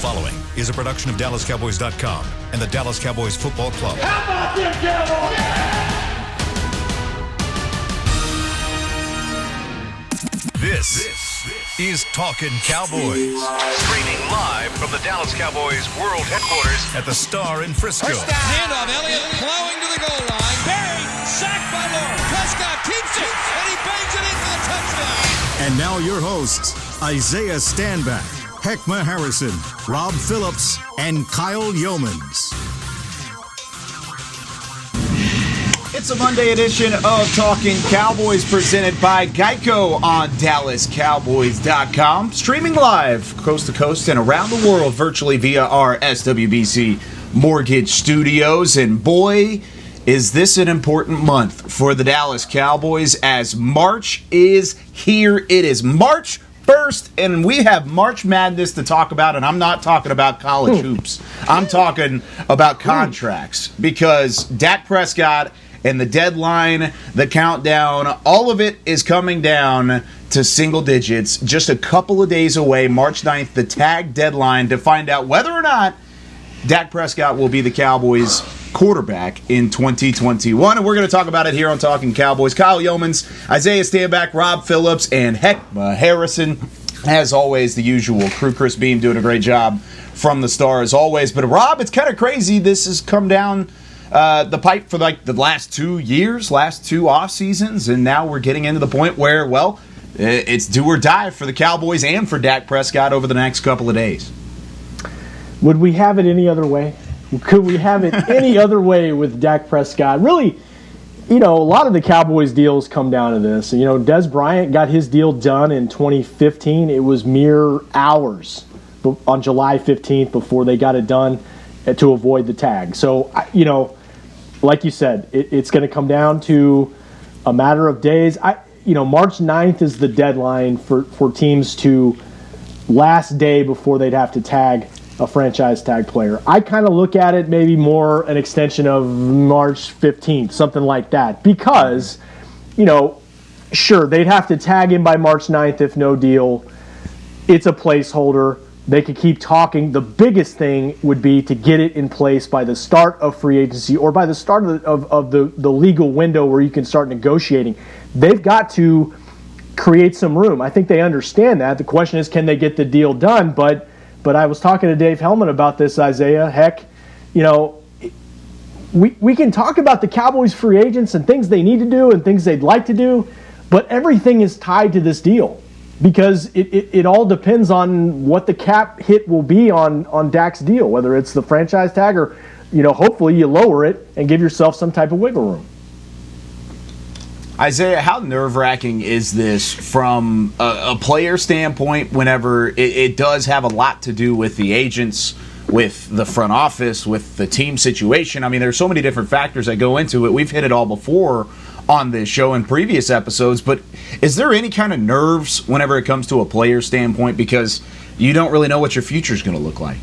following is a production of DallasCowboys.com and the Dallas Cowboys Football Club. How about them Cowboys? This is Talkin Cowboys. Streaming live from the Dallas Cowboys World Headquarters at the Star in Frisco. First down. Handoff. Elliott plowing to the goal line. Buried. Sacked by Lawrence. Prescott keeps it, and he bangs it in for the touchdown. And now your hosts, Isaiah Stanback, Heckma Harrison, Rob Phillips, and Kyle Yeomans. It's a Monday edition of Talkin Cowboys presented by Geico on DallasCowboys.com. Streaming live coast to coast and around the world virtually via our SWBC Mortgage Studios. And boy, is this an important month for the Dallas Cowboys as March is here. It is March 1st, and we have March Madness to talk about, and I'm not talking about college hoops. I'm talking about contracts because Dak Prescott and the deadline, the countdown, all of it is coming down to single digits. Just a couple of days away, March 9th, the tag deadline to find out whether or not Dak Prescott will be the Cowboys quarterback in 2021. And we're going to talk about it here on Talkin Cowboys. Kyle Yeomans, Isaiah Stanback, Rob Phillips, and Heckma Harrison. As always, the usual crew. Chris Beam doing a great job from the Star as always. But Rob, it's kind of crazy. This has come down the pipe for like the last 2 years, last two off seasons, and now we're getting into the point where, well, it's do or die for the Cowboys and for Dak Prescott over the next couple of days. Would we have it any other way? Could we have it any other way with Dak Prescott? Really, you know, a lot of the Cowboys deals come down to this. You know, Des Bryant got his deal done in 2015. It was mere hours on July 15th before they got it done to avoid the tag. So, you know, like you said, it's going to come down to a matter of days. March 9th is the deadline for teams to last day before they'd have to tag a franchise tag player. I kind of look at it maybe more an extension of March 15th, something like that, because, you know, sure, they'd have to tag him by March 9th if no deal. It's a placeholder. They could keep talking. The biggest thing would be to get it in place by the start of free agency or by the start of the legal window where you can start negotiating. They've got to create some room. I think they understand that. The question is, can they get the deal done? But I was talking to Dave Hellman about this, Isaiah. Heck, you know, we can talk about the Cowboys free agents and things they need to do and things they'd like to do, but everything is tied to this deal because it all depends on what the cap hit will be on Dak's deal, whether it's the franchise tag or, you know, hopefully you lower it and give yourself some type of wiggle room. Isaiah, how nerve-wracking is this from a player standpoint whenever it does have a lot to do with the agents, with the front office, with the team situation? I mean, there's so many different factors that go into it. We've hit it all before on this show in previous episodes, but is there any kind of nerves whenever it comes to a player standpoint because you don't really know what your future is going to look like?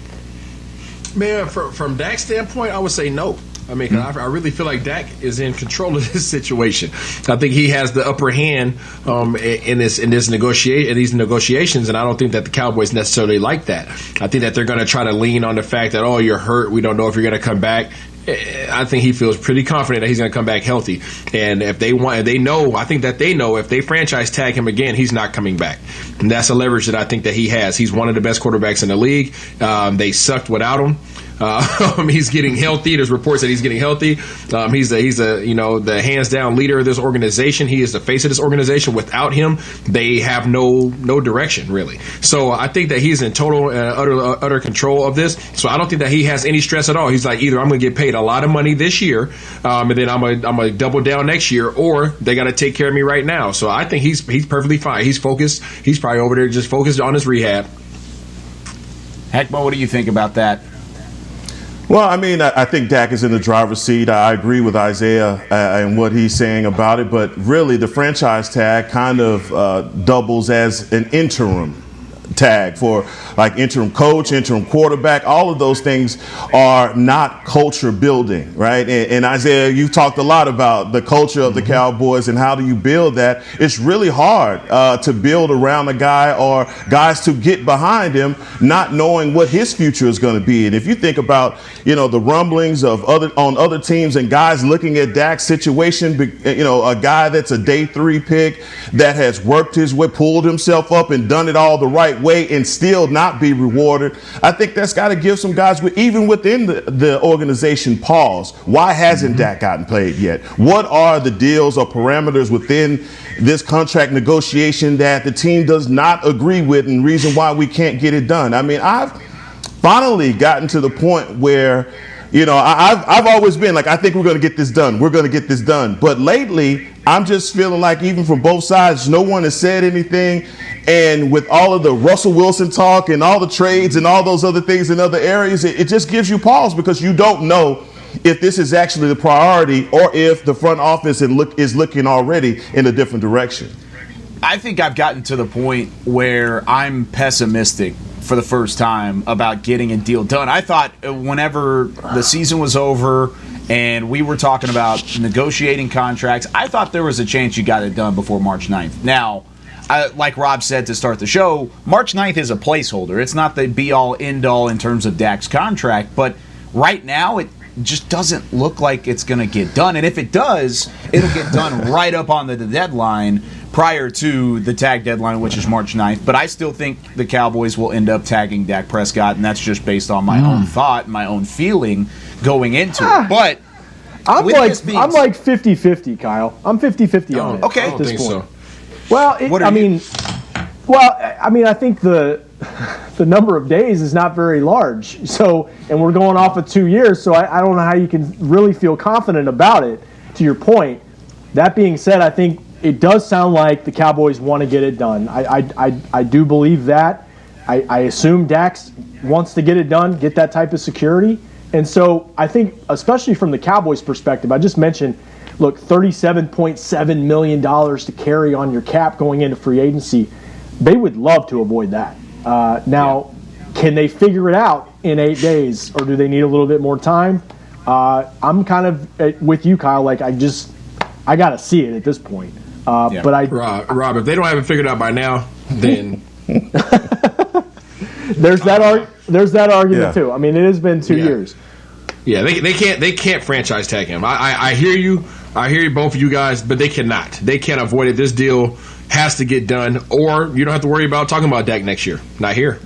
Man, from Dak's standpoint, I would say no. I mean, I really feel like Dak is in control of this situation. I think he has the upper hand in these negotiations, and I don't think that the Cowboys necessarily like that. I think that they're going to try to lean on the fact that, oh, you're hurt, we don't know if you're going to come back. I think he feels pretty confident that he's going to come back healthy. And if they want, they know if they franchise tag him again, he's not coming back. And that's a leverage that I think that he has. He's one of the best quarterbacks in the league. They sucked without him. He's getting healthy. There's reports that he's getting healthy. He's the hands down leader of this organization. He is the face of this organization. Without him, they have no direction really. So I think that he's in total utter control of this. So I don't think that he has any stress at all. He's like, either I'm going to get paid a lot of money this year, and then I'm gonna double down next year, or they got to take care of me right now. So I think he's perfectly fine. He's focused. He's probably over there just focused on his rehab. Heckma, what do you think about that? Well, I mean, I think Dak is in the driver's seat. I agree with Isaiah and what he's saying about it. But really, the franchise tag kind of doubles as an interim tag for like interim coach, interim quarterback. All of those things are not culture building, right? And Isaiah, you've talked a lot about the culture of the Cowboys and how do you build that. It's really hard to build around a guy or guys to get behind him, not knowing what his future is going to be. And if you think about, the rumblings of other teams and guys looking at Dak's situation, a guy that's a day 3 pick that has worked his way, pulled himself up and done it all the right way and still not be rewarded. I think that's got to give some guys, even within the organization, pause. Why hasn't Dak gotten played yet? What are the deals or parameters within this contract negotiation that the team does not agree with and reason why we can't get it done? I mean, I've finally gotten to the point where, I've always been like, I think we're going to get this done. We're going to get this done. But lately, I'm just feeling like even from both sides, no one has said anything. And with all of the Russell Wilson talk and all the trades and all those other things in other areas, it just gives you pause because you don't know if this is actually the priority or if the front office is looking already in a different direction. I think I've gotten to the point where I'm pessimistic for the first time about getting a deal done. I thought whenever the season was over and we were talking about negotiating contracts, I thought there was a chance you got it done before March 9th. Now, like Rob said to start the show, March 9th is a placeholder. It's not the be-all, end-all in terms of Dak's contract, but right now it just doesn't look like it's going to get done. And if it does, it'll get done right up on the deadline prior to the tag deadline, which is March 9th. But I still think the Cowboys will end up tagging Dak Prescott, and that's just based on my own thought, my own feeling going into it. But I'm like 50-50, Kyle. I'm 50-50 on it. Okay. I don't think so. Well, I think the number of days is not very large. So, and we're going off of 2 years, so I don't know how you can really feel confident about it, to your point. That being said, I think it does sound like the Cowboys want to get it done. I do believe that. I assume Dax wants to get it done, get that type of security. And so I think, especially from the Cowboys' perspective, I just mentioned, look, $37.7 million to carry on your cap going into free agency. They would love to avoid that. Can they figure it out in 8 days, or do they need a little bit more time? I'm kind of with you, Kyle. Like, I got to see it at this point. But Rob, if they don't have it figured out by now, then there's that argument too. I mean, it has been 2 years. Yeah, they can't franchise tag him. I hear you. I hear both of you guys, but they cannot. They can't avoid it. This deal has to get done, or you don't have to worry about talking about Dak next year. Not here.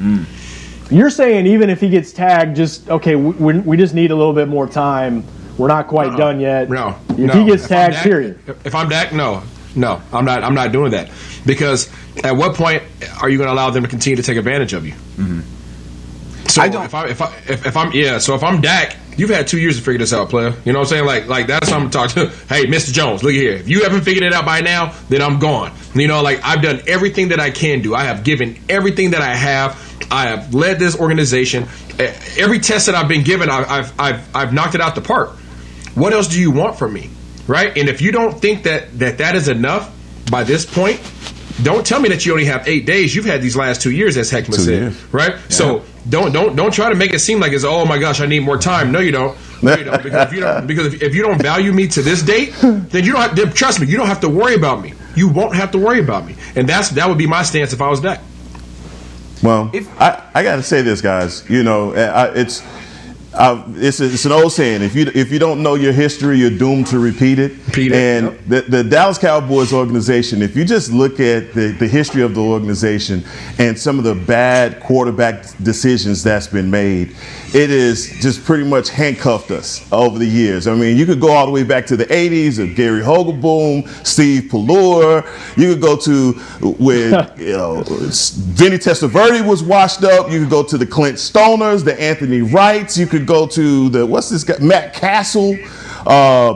You're saying even if he gets tagged, we just need a little bit more time. We're not quite done yet. If he gets tagged, period. If I'm Dak, no, I'm not doing that, because at what point are you going to allow them to continue to take advantage of you? So if I'm Dak, you've had 2 years to figure this out, player. You know what I'm saying? Like that's what I'm talking to. Hey, Mr. Jones, look here. If you haven't figured it out by now, then I'm gone. I've done everything that I can do. I have given everything that I have. I have led this organization. Every test that I've been given, I've knocked it out the park. What else do you want from me, right? And if you don't think that is enough by this point, don't tell me that you only have 8 days. You've had these last 2 years, as Heckman said, right? Yeah. So don't try to make it seem like it's, oh my gosh, I need more time. No, you don't. Because if you don't value me to this date, then you don't have, trust me, you don't have to worry about me. You won't have to worry about me, and that would be my stance if I was Dak. Well, I got to say this, guys. It's an old saying: if you don't know your history, you're doomed to repeat it. The Dallas Cowboys organization, if you just look at the history of the organization and some of the bad quarterback decisions that's been made, it is just pretty much handcuffed us over the years. I mean, you could go all the way back to the 80s of Gary Hogelboom, Steve Pallure. You could go to Vinny Testaverde was washed up. You could go to the Clint Stoners, the Anthony Wrights. You could go to the Matt Castle,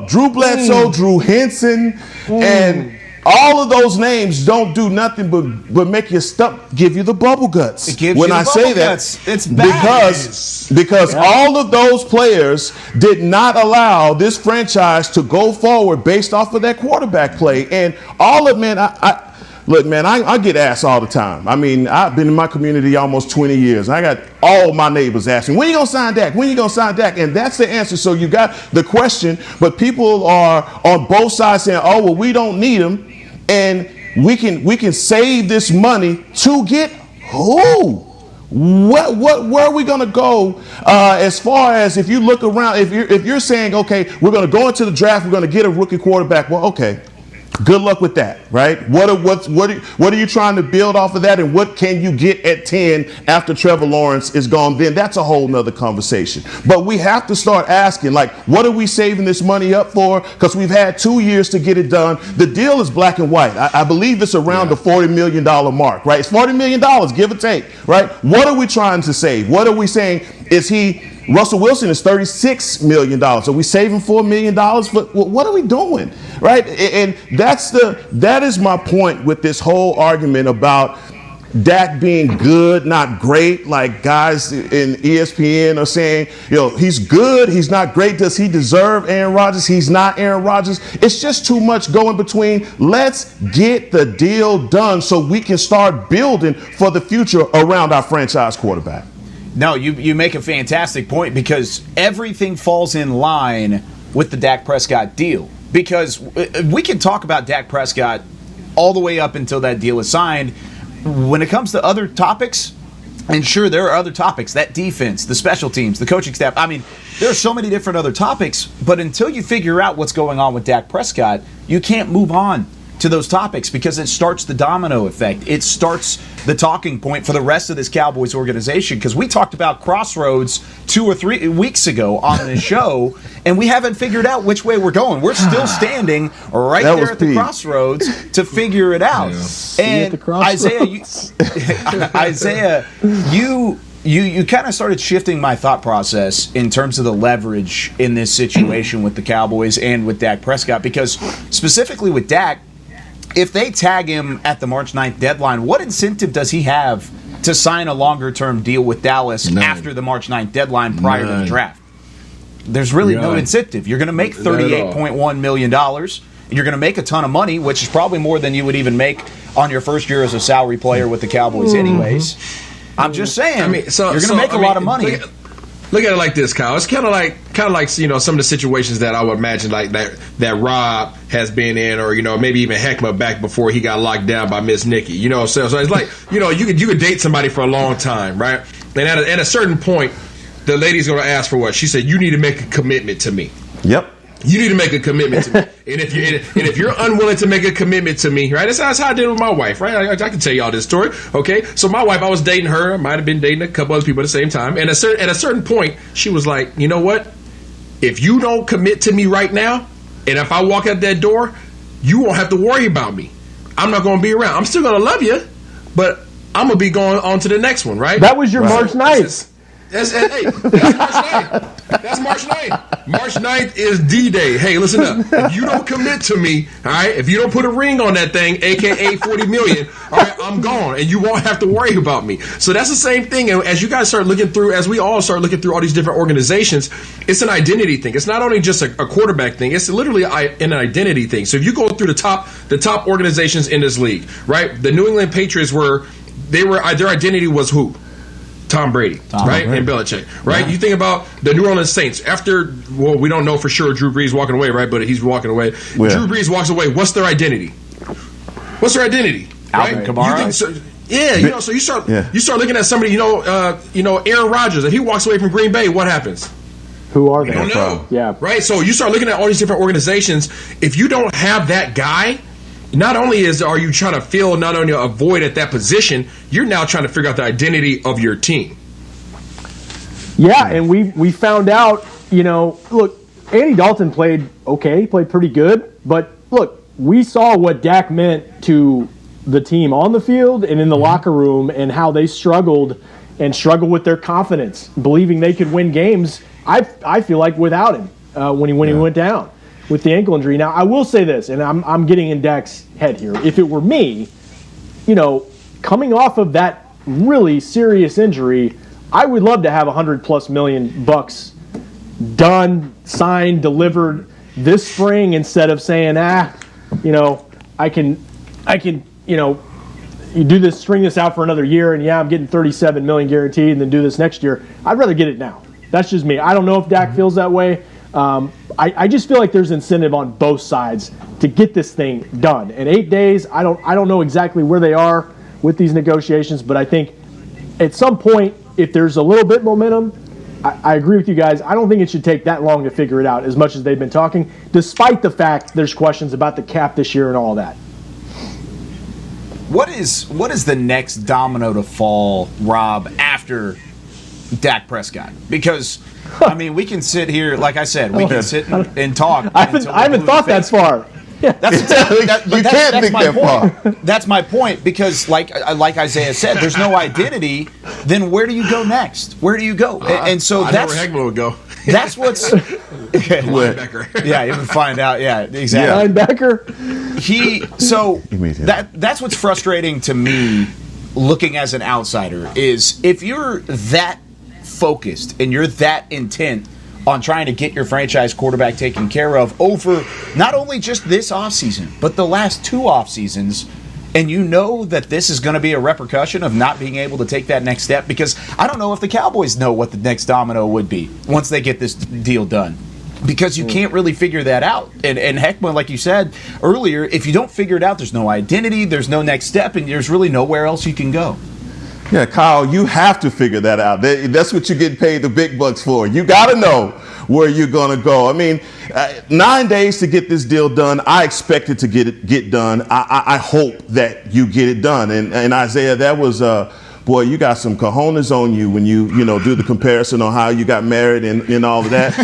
Drew Bledsoe, Drew Henson, and all of those names don't do nothing but make your stomach give you the bubble guts. When I say that, it's bad. because all of those players did not allow this franchise to go forward based off of that quarterback play, and all of Look, man, I get asked all the time. I mean, I've been in my community almost 20 years. I got all my neighbors asking, when you going to sign Dak? When you going to sign Dak? And that's the answer. So you got the question, but people are on both sides saying, oh, well, we don't need him. And we can save this money to get who? Where are we going to go as far as if you look around, if you're saying, okay, we're going to go into the draft, we're going to get a rookie quarterback. Well, okay. Good luck with that, right? What are you trying to build off of that, and what can you get at 10 after Trevor Lawrence is gone? Then that's a whole nother conversation. But we have to start asking, like, what are we saving this money up for? Because we've had 2 years to get it done. The deal is black and white. I believe it's around the $40 million mark, right? It's $40 million, give or take, right? What are we trying to save? What are we saying? Russell Wilson is $36 million. Are we saving $4 million? But what are we doing? Right? And that is my point with this whole argument about Dak being good, not great. Like guys in ESPN are saying, he's good, he's not great. Does he deserve Aaron Rodgers? He's not Aaron Rodgers. It's just too much going between. Let's get the deal done so we can start building for the future around our franchise quarterback. No, you make a fantastic point, because everything falls in line with the Dak Prescott deal. Because we can talk about Dak Prescott all the way up until that deal is signed. When it comes to other topics, and sure, there are other topics, that defense, the special teams, the coaching staff. I mean, there are so many different other topics, but until you figure out what's going on with Dak Prescott, you can't move on to those topics, because it starts the domino effect. It starts the talking point for the rest of this Cowboys organization, because we talked about crossroads 2 or 3 weeks ago on this show, and we haven't figured out which way we're going. We're still standing right there at the crossroads to figure it out. Yeah. And Isaiah, you kind of started shifting my thought process in terms of the leverage in this situation with the Cowboys and with Dak Prescott, because specifically with Dak, if they tag him at the March 9th deadline, what incentive does he have to sign a longer-term deal with Dallas after the March 9th deadline prior to the draft? There's really no incentive. You're going to make $38.1 million, and you're going to make a ton of money, which is probably more than you would even make on your first year as a salary player with the Cowboys anyways. I'm just saying, you're going to make a lot of money. Look at it like this, Kyle. It's kind of like some of the situations that I would imagine like that Rob has been in, or maybe even Heckma back before he got locked down by Miss Nikki. So it's like you could date somebody for a long time, right? And at a certain point, the lady's going to ask for what? She said, "You need to make a commitment to me." Yep. You need to make a commitment to me, and if you're unwilling to make a commitment to me, right? That's how I did it with my wife, right? I can tell y'all this story, okay? So my wife, I was dating her, might have been dating a couple other people at the same time, and at a certain point, she was like, you know what? If you don't commit to me right now, and if I walk out that door, you won't have to worry about me. I'm not going to be around. I'm still going to love you, but I'm going to be going on to the next one, right? That was your March 9th. That's March 9th. That's March 9th. March 9th is D-Day. Hey, listen up. If you don't commit to me, all right, if you don't put a ring on that thing, a.k.a. $40 million, all right, I'm gone, and you won't have to worry about me. So that's the same thing. And as you guys start looking through, as we all start looking through all these different organizations, it's an identity thing. It's not only just a quarterback thing. It's literally an identity thing. So if you go through the top organizations in this league, right, the New England Patriots their identity was who? Tom Brady, right? And Belichick, right? Yeah. You think about the New Orleans Saints. We don't know for sure Drew Brees walking away, right? But he's walking away. Yeah. Drew Brees walks away. What's their identity? Alvin Right? Kamara? So you start looking at somebody, Aaron Rodgers. If he walks away from Green Bay, what happens? Who are they? We don't know. Yeah. Right? So you start looking at all these different organizations. If you don't have that guy, not only are you trying to fill not only a void at that position, you're now trying to figure out the identity of your team. Yeah, and we found out, look, Andy Dalton played okay, played pretty good, but look, we saw what Dak meant to the team on the field and in the locker room, and how they struggled with their confidence, believing they could win games. I feel like without him when he went down with the ankle injury. Now, I will say this, and I'm getting in Dak's head here. If it were me, coming off of that really serious injury, I would love to have $100+ million done, signed, delivered this spring, instead of saying, I can you do this, string this out for another year, and I'm getting $37 million guaranteed, and then do this next year. I'd rather get it now. That's just me. I don't know if Dak feels that way. I just feel like there's incentive on both sides to get this thing done. In 8 days, I don't know exactly where they are with these negotiations, but I think at some point, if there's a little bit momentum, I agree with you guys. I don't think it should take that long to figure it out as much as they've been talking, despite the fact there's questions about the cap this year and all that. What is the next domino to fall, Rob, after Dak Prescott? Because, I mean, we can sit here, like I said, we can sit and talk. I haven't thought that far. Yeah. That's my point. That's my point, because like Isaiah said, there's no identity. Then where do you go next? Where do you go? And so I that's know where Heckman would go. That's what's linebacker. Yeah, you would find out. Yeah, exactly. Linebacker. That's what's frustrating to me, looking as an outsider, is if you're that focused and you're that intent on trying to get your franchise quarterback taken care of over not only just this offseason, but the last 2 off seasons, and you know that this is going to be a repercussion of not being able to take that next step, because I don't know if the Cowboys know what the next domino would be once they get this deal done, because you can't really figure that out. And Heckman, like you said earlier, if you don't figure it out, there's no identity, there's no next step, and there's really nowhere else you can go. Yeah, Kyle, you have to figure that out. That's what you're getting paid the big bucks for. You got to know where you're going to go. I mean, 9 days to get this deal done. I expect it to get done. I hope that you get it done. And Isaiah, that was boy, you got some cojones on you when you do the comparison on how you got married and all of that,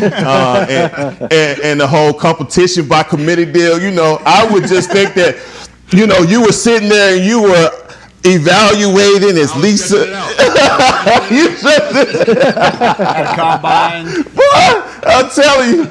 and the whole competition by committee deal. I would just think that you were sitting there and you were evaluating as Lisa. You At a combine. I'm telling you,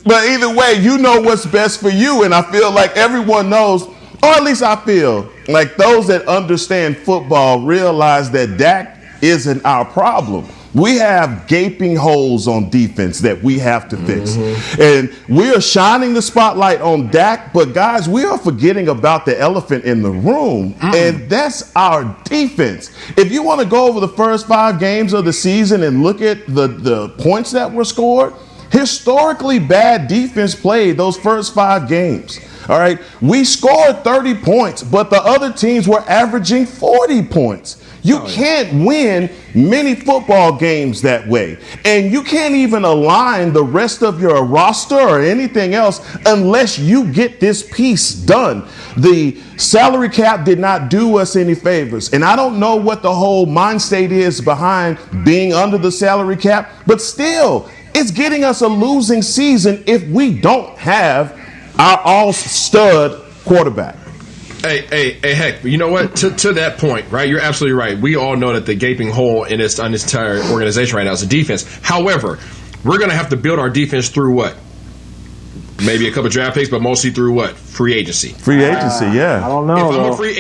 but either way, you know what's best for you, and I feel like everyone knows, or at least I feel like those that understand football realize that Dak isn't our problem. We have gaping holes on defense that we have to fix. And we are shining the spotlight on Dak, but guys, we are forgetting about the elephant in the room, and that's our defense. If you want to go over the first 5 games of the season and look at the points that were scored, historically bad defense played those first 5 games. All right, we scored 30 points, but the other teams were averaging 40 points. You can't win many football games that way. And you can't even align the rest of your roster or anything else unless you get this piece done. The salary cap did not do us any favors. And I don't know what the whole mind state is behind being under the salary cap, but still, it's getting us a losing season if we don't have our all-stud quarterback. Hey, heck, you know what? To that point, right? You're absolutely right. We all know that the gaping hole in this entire organization right now is the defense. However, we're going to have to build our defense through what? Maybe a couple draft picks, but mostly through what? Free agency. Free agency, yeah. I don't know. If I'm a free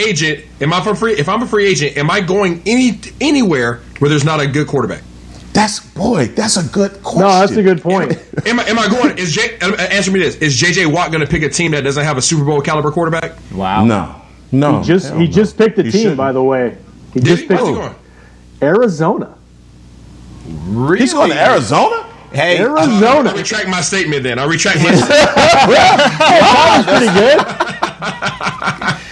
agent, am I going anywhere where there's not a good quarterback? That's a good question. No, that's a good point. Am I going? Answer me this: is JJ Watt going to pick a team that doesn't have a Super Bowl caliber quarterback? Wow. No. He just picked a team, by the way. He just picked Arizona. Really? He's going to Arizona? Hey, Arizona. I retract my statement. Then I retract my statement. That was pretty good.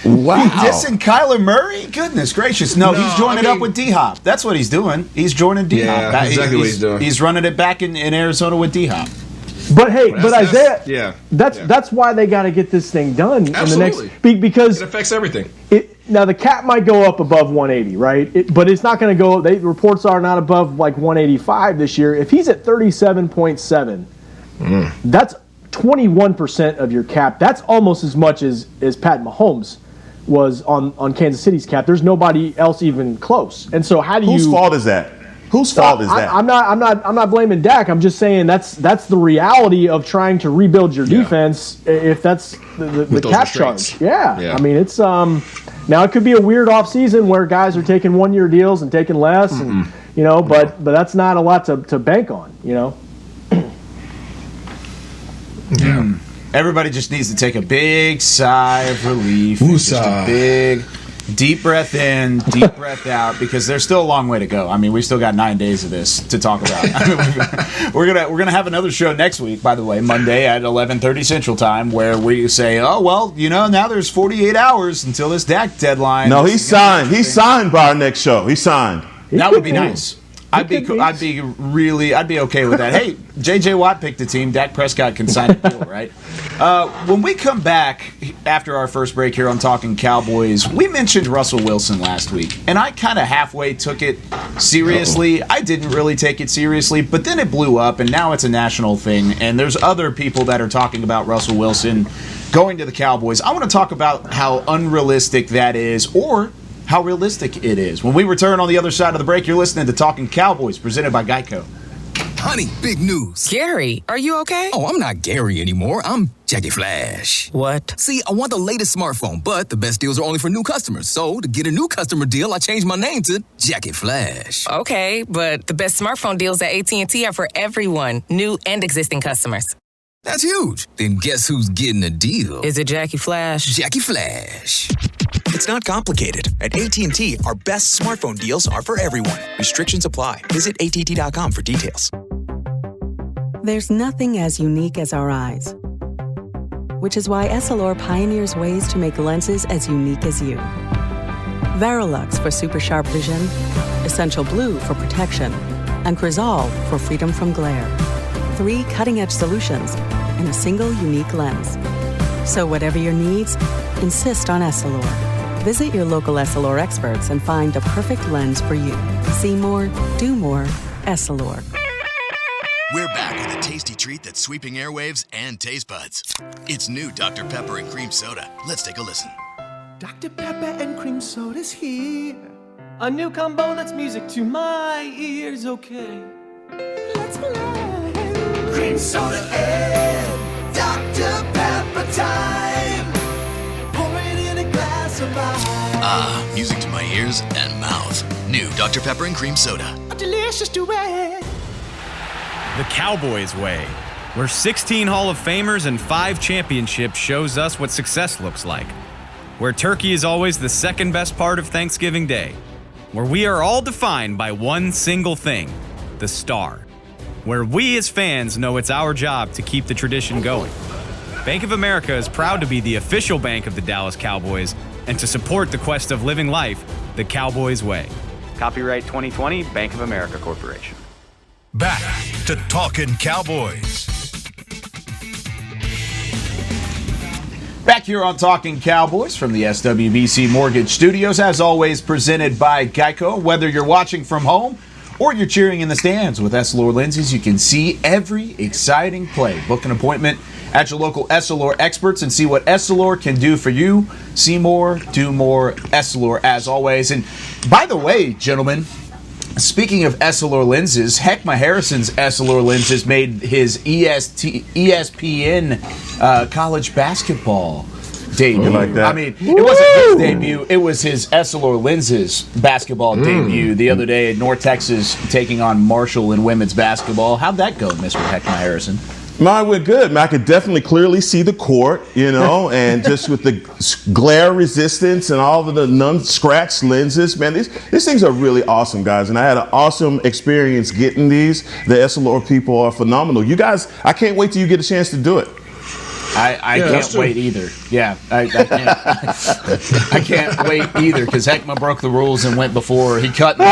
Wow. Dissing Kyler Murray? Goodness gracious. No, he's joining up with D-Hop. That's what he's doing. He's joining D-Hop. Yeah, exactly what he's doing. He's running it back in Arizona with D-Hop. But hey, Isaiah, that's why they got to get this thing done Absolutely. in the next because it affects everything. Now the cap might go up above 180, right? But it's not going to go. Reports are not above like 185 this year. If he's at 37.7, that's 21% of your cap. That's almost as much as Pat Mahomes was on Kansas City's cap. There's nobody else even close. And so how do Whose fault is that? Whose fault is that? I'm not blaming Dak. I'm just saying that's the reality of trying to rebuild your defense. If that's the cap charge, I mean it's now it could be a weird offseason where guys are taking 1-year deals and taking less, and but that's not a lot to bank on, Yeah. Everybody just needs to take a big sigh of relief. Just a big, deep breath in, deep breath out, because there's still a long way to go. I mean, we still got 9 days of this to talk about. I mean, we're gonna have another show next week, by the way, Monday at 11:30 Central Time, where we say, oh well, now there's 48 hours until this Dak deadline. No, he signed. He signed by our next show. He signed. That would be nice. I'd be okay with that. Hey, J.J. Watt picked the team. Dak Prescott can sign a deal, right? When we come back after our first break here on Talkin' Cowboys, we mentioned Russell Wilson last week, and I kind of halfway took it seriously. I didn't really take it seriously, but then it blew up, and now it's a national thing, and there's other people that are talking about Russell Wilson going to the Cowboys. I want to talk about how unrealistic that is, or how realistic it is. When we return on the other side of the break, you're listening to Talkin' Cowboys, presented by Geico. Honey, big news. Gary, are you okay? Oh, I'm not Gary anymore. I'm Jackie Flash. What? See, I want the latest smartphone, but the best deals are only for new customers. So, to get a new customer deal, I changed my name to Jackie Flash. Okay, but the best smartphone deals at AT&T are for everyone, new and existing customers. That's huge. Then guess who's getting a deal? Is it Jackie Flash? Jackie Flash. It's not complicated. At AT&T, our best smartphone deals are for everyone. Restrictions apply. Visit att.com for details. There's nothing as unique as our eyes, which is why Essilor pioneers ways to make lenses as unique as you. Verilux for super sharp vision, Essential Blue for protection, and Crizal for freedom from glare. 3 cutting-edge solutions in a single unique lens. So whatever your needs, insist on Essilor. Visit your local Essilor experts and find the perfect lens for you. See more, do more, Essilor. We're back with a tasty treat that's sweeping airwaves and taste buds. It's new Dr. Pepper and Cream Soda. Let's take a listen. Dr. Pepper and Cream Soda's here. A new combo that's music to my ears, okay. Let's play. Cream Soda and Dr. Pepper time. Pour it in a glass of ice. Ah, music to my ears and mouth. New Dr. Pepper and Cream Soda. A delicious duet. The Cowboys way, where 16 Hall of Famers and 5 championships shows us what success looks like. Where turkey is always the second best part of Thanksgiving Day. Where we are all defined by one single thing, the star. Where we as fans know it's our job to keep the tradition going. Bank of America is proud to be the official bank of the Dallas Cowboys and to support the quest of living life the Cowboys way. Copyright 2020, Bank of America Corporation. Back to Talkin' Cowboys. Back here on Talkin' Cowboys from the SWBC Mortgage Studios, as always presented by Geico. Whether you're watching from home or you're cheering in the stands with Essilor lenses, you can see every exciting play. Book an appointment at your local Essilor experts and see what Essilor can do for you. See more, do more, Essilor as always. And by the way, gentlemen, speaking of Essilor lenses, Heckma Harrison's Essilor lenses made his ESPN college basketball debut. Like that. I mean, it wasn't his debut, it was his Essilor lenses basketball debut the other day at North Texas taking on Marshall in women's basketball. How'd that go, Mr. Heckma Harrison? Mine went good. I could definitely clearly see the court, and just with the glare resistance and all of the non-scratch lenses, man, these things are really awesome, guys. And I had an awesome experience getting these. The Essilor people are phenomenal. You guys, I can't wait till you get a chance to do it. I can't wait either. Yeah, I can't. I can't wait either because Heckma broke the rules and went before he cut me.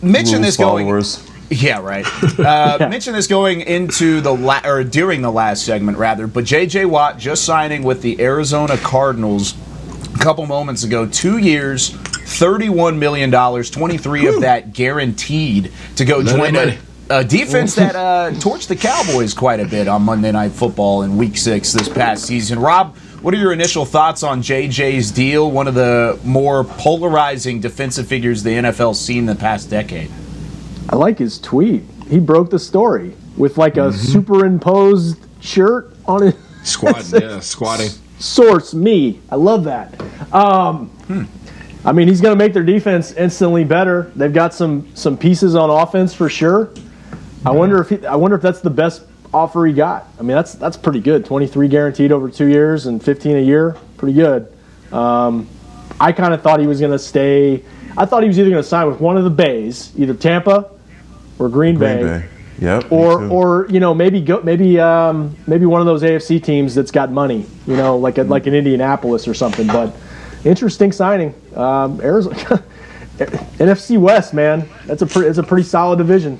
Mention this followers. Yeah, right. Mention this going into during the last segment, rather. But J.J. Watt just signing with the Arizona Cardinals a couple moments ago. 2 years, $31 million, 23 of that guaranteed to go join a defense that torched the Cowboys quite a bit on Monday Night Football in Week 6 this past season. Rob, what are your initial thoughts on JJ's deal? One of the more polarizing defensive figures the NFL's seen the past decade. I like his tweet. He broke the story with like a superimposed shirt on it. Squatting. Source me. I love that. I mean, he's going to make their defense instantly better. They've got some pieces on offense for sure. I wonder if that's the best offer he got. I mean, that's pretty good. 23 guaranteed over 2 years and 15 a year, pretty good. I kind of thought he was going to stay. I thought he was either going to sign with one of the Bays, either Tampa or Green Bay. Yep. Or maybe one of those AFC teams that's got money, like an Indianapolis or something. But interesting signing. Arizona, NFC West, man. It's a pretty solid division.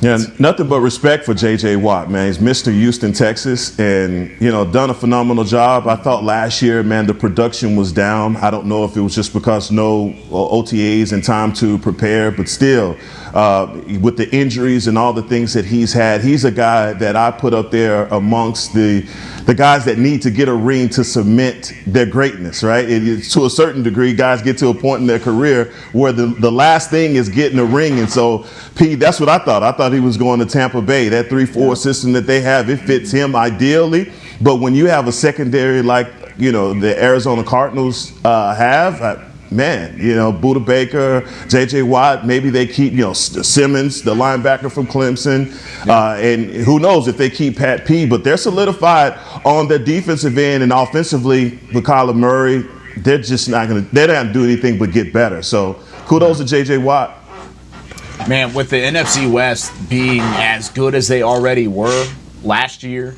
Yeah, nothing but respect for J.J. Watt, man. He's Mr. Houston, Texas, and, done a phenomenal job. I thought last year, man, the production was down. I don't know if it was just because no OTAs and time to prepare, but still, with the injuries and all the things that he's had, he's a guy that I put up there amongst the guys that need to get a ring to cement their greatness, right? To a certain degree, guys get to a point in their career where the last thing is getting a ring. And so, P, that's what I thought. I thought he was going to Tampa Bay. That 3-4 system that they have, it fits him ideally. But when you have a secondary like, the Arizona Cardinals have, Buda Baker, J.J. Watt, maybe they keep, Simmons, the linebacker from Clemson, and who knows if they keep Pat P. But they're solidified on their defensive end, and offensively with Kyler Murray, they're not going to do anything but get better. So kudos to J.J. Watt. Man, with the NFC West being as good as they already were last year,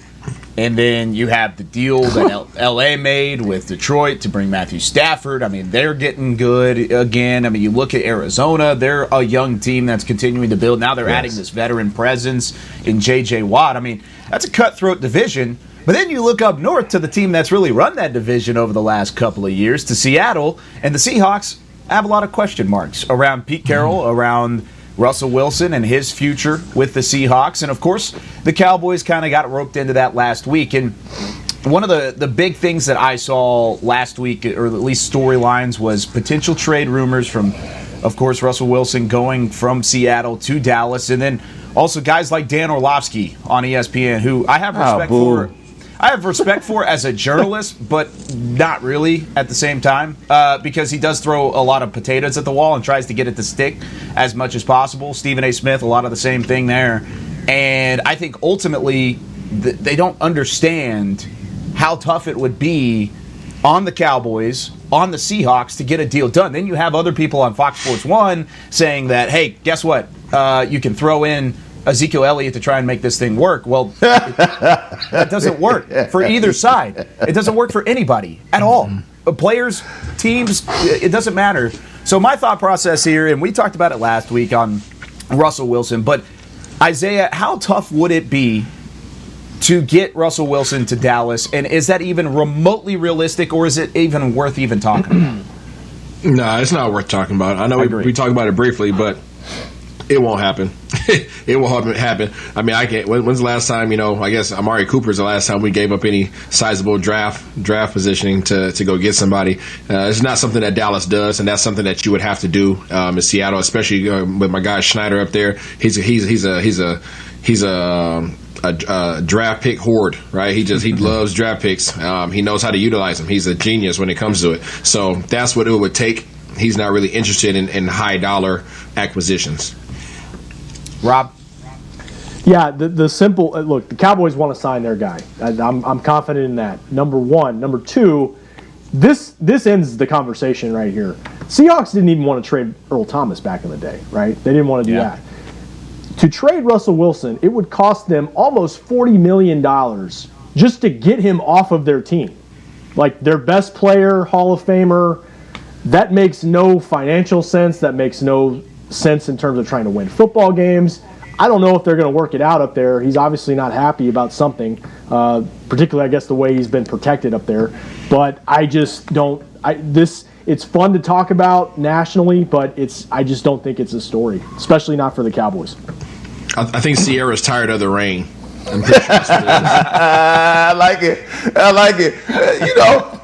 and then you have the deal that L.A. made with Detroit to bring Matthew Stafford. I mean, they're getting good again. I mean, you look at Arizona, they're a young team that's continuing to build. Now they're adding this veteran presence in J.J. Watt. I mean, that's a cutthroat division. But then you look up north to the team that's really run that division over the last couple of years, to Seattle, and the Seahawks have a lot of question marks around Pete Carroll, around Russell Wilson and his future with the Seahawks. And, of course, the Cowboys kind of got roped into that last week. And one of the big things that I saw last week, or at least storylines, was potential trade rumors from, of course, Russell Wilson going from Seattle to Dallas. And then also guys like Dan Orlovsky on ESPN, who I have respect for. I have respect for as a journalist, but not really at the same time, because he does throw a lot of potatoes at the wall and tries to get it to stick as much as possible. Stephen A. Smith, a lot of the same thing there. And I think ultimately they don't understand how tough it would be on the Cowboys, on the Seahawks, to get a deal done. Then you have other people on Fox Sports 1 saying that, hey, guess what? You can throw in Ezekiel Elliott to try and make this thing work. Well, that doesn't work for either side. It doesn't work for anybody at all. Players, teams, it doesn't matter. So my thought process here, and we talked about it last week on Russell Wilson, but Isaiah, how tough would it be to get Russell Wilson to Dallas? And is that even remotely realistic, or is it even worth even talking about? No, it's not worth talking about. I know we talked about it briefly, but it won't happen. It won't happen. I mean, I can't. When's the last time? I guess Amari Cooper's the last time we gave up any sizable draft positioning to go get somebody. It's not something that Dallas does, and that's something that you would have to do in Seattle, especially with my guy Schneider up there. He's a draft pick hoard, right? He loves draft picks. He knows how to utilize them. He's a genius when it comes to it. So that's what it would take. He's not really interested in high dollar acquisitions. Rob? Yeah, the simple look. The Cowboys want to sign their guy. I'm confident in that. Number one. Number two, this ends the conversation right here. Seahawks didn't even want to trade Earl Thomas back in the day, right? They didn't want to do that. To trade Russell Wilson, it would cost them almost $40 million just to get him off of their team. Like their best player, Hall of Famer. That makes no financial sense. That makes no sense in terms of trying to win football games. I don't know if they're going to work it out up there. He's obviously not happy about something, particularly, I guess, the way he's been protected up there. But I just don't. It's fun to talk about nationally, but I just don't think it's a story, especially not for the Cowboys. I think Sierra's tired of the rain. I'm pretty sure that's what it is. I like it.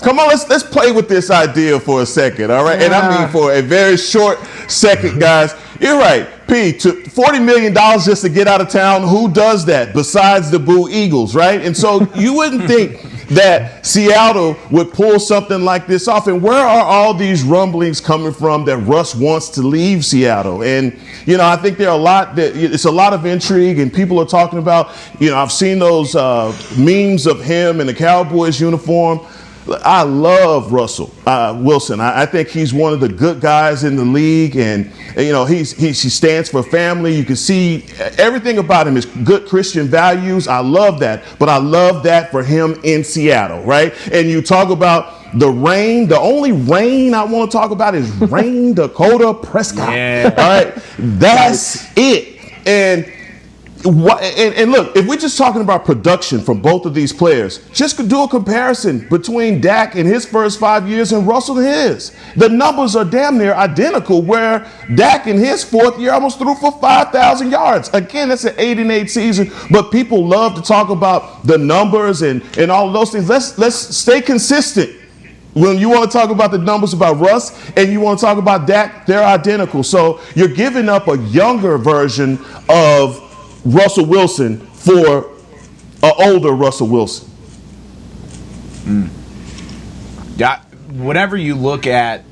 Come on, let's play with this idea for a second, all right? And I mean for a very short second, guys. You're right. P, to $40 million just to get out of town, who does that besides the Boo Eagles, right? And so you wouldn't think that Seattle would pull something like this off. And where are all these rumblings coming from that Russ wants to leave Seattle? And, I think it's a lot of intrigue, and people are talking about, I've seen those memes of him in the Cowboys uniform. I love Russell Wilson. I think he's one of the good guys in the league, and he stands for family. You can see everything about him is good Christian values. I love that, but I love that for him in Seattle, right? And you talk about the rain. The only rain I want to talk about is rain Dakota Prescott. Yeah. All right, that's it. And look, if we're just talking about production from both of these players, just do a comparison between Dak in his first 5 years and Russell in his. The numbers are damn near identical, where Dak in his fourth year almost threw for 5,000 yards. Again, that's an 8-8 season, but people love to talk about the numbers and all of those things. Let's stay consistent. When you want to talk about the numbers about Russ and you want to talk about Dak, they're identical. So you're giving up a younger version of Russell Wilson for an older Russell Wilson. Yeah, whenever you look at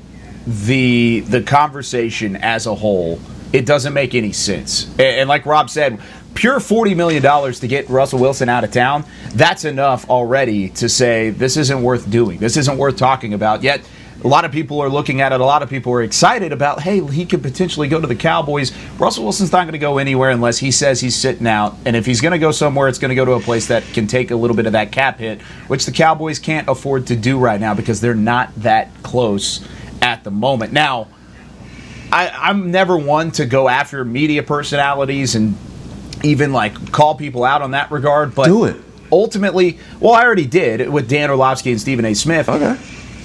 the conversation as a whole, it doesn't make any sense. And like Rob said, pure $40 million to get Russell Wilson out of town, that's enough already to say this isn't worth doing. This isn't worth talking about. Yet a lot of people are looking at it. A lot of people are excited about, hey, he could potentially go to the Cowboys. Russell Wilson's not going to go anywhere unless he says he's sitting out. And if he's going to go somewhere, it's going to go to a place that can take a little bit of that cap hit, which the Cowboys can't afford to do right now because they're not that close at the moment. Now, I'm never one to go after media personalities and even call people out on that regard. But do it. Ultimately, well, I already did with Dan Orlovsky and Stephen A. Smith. Okay.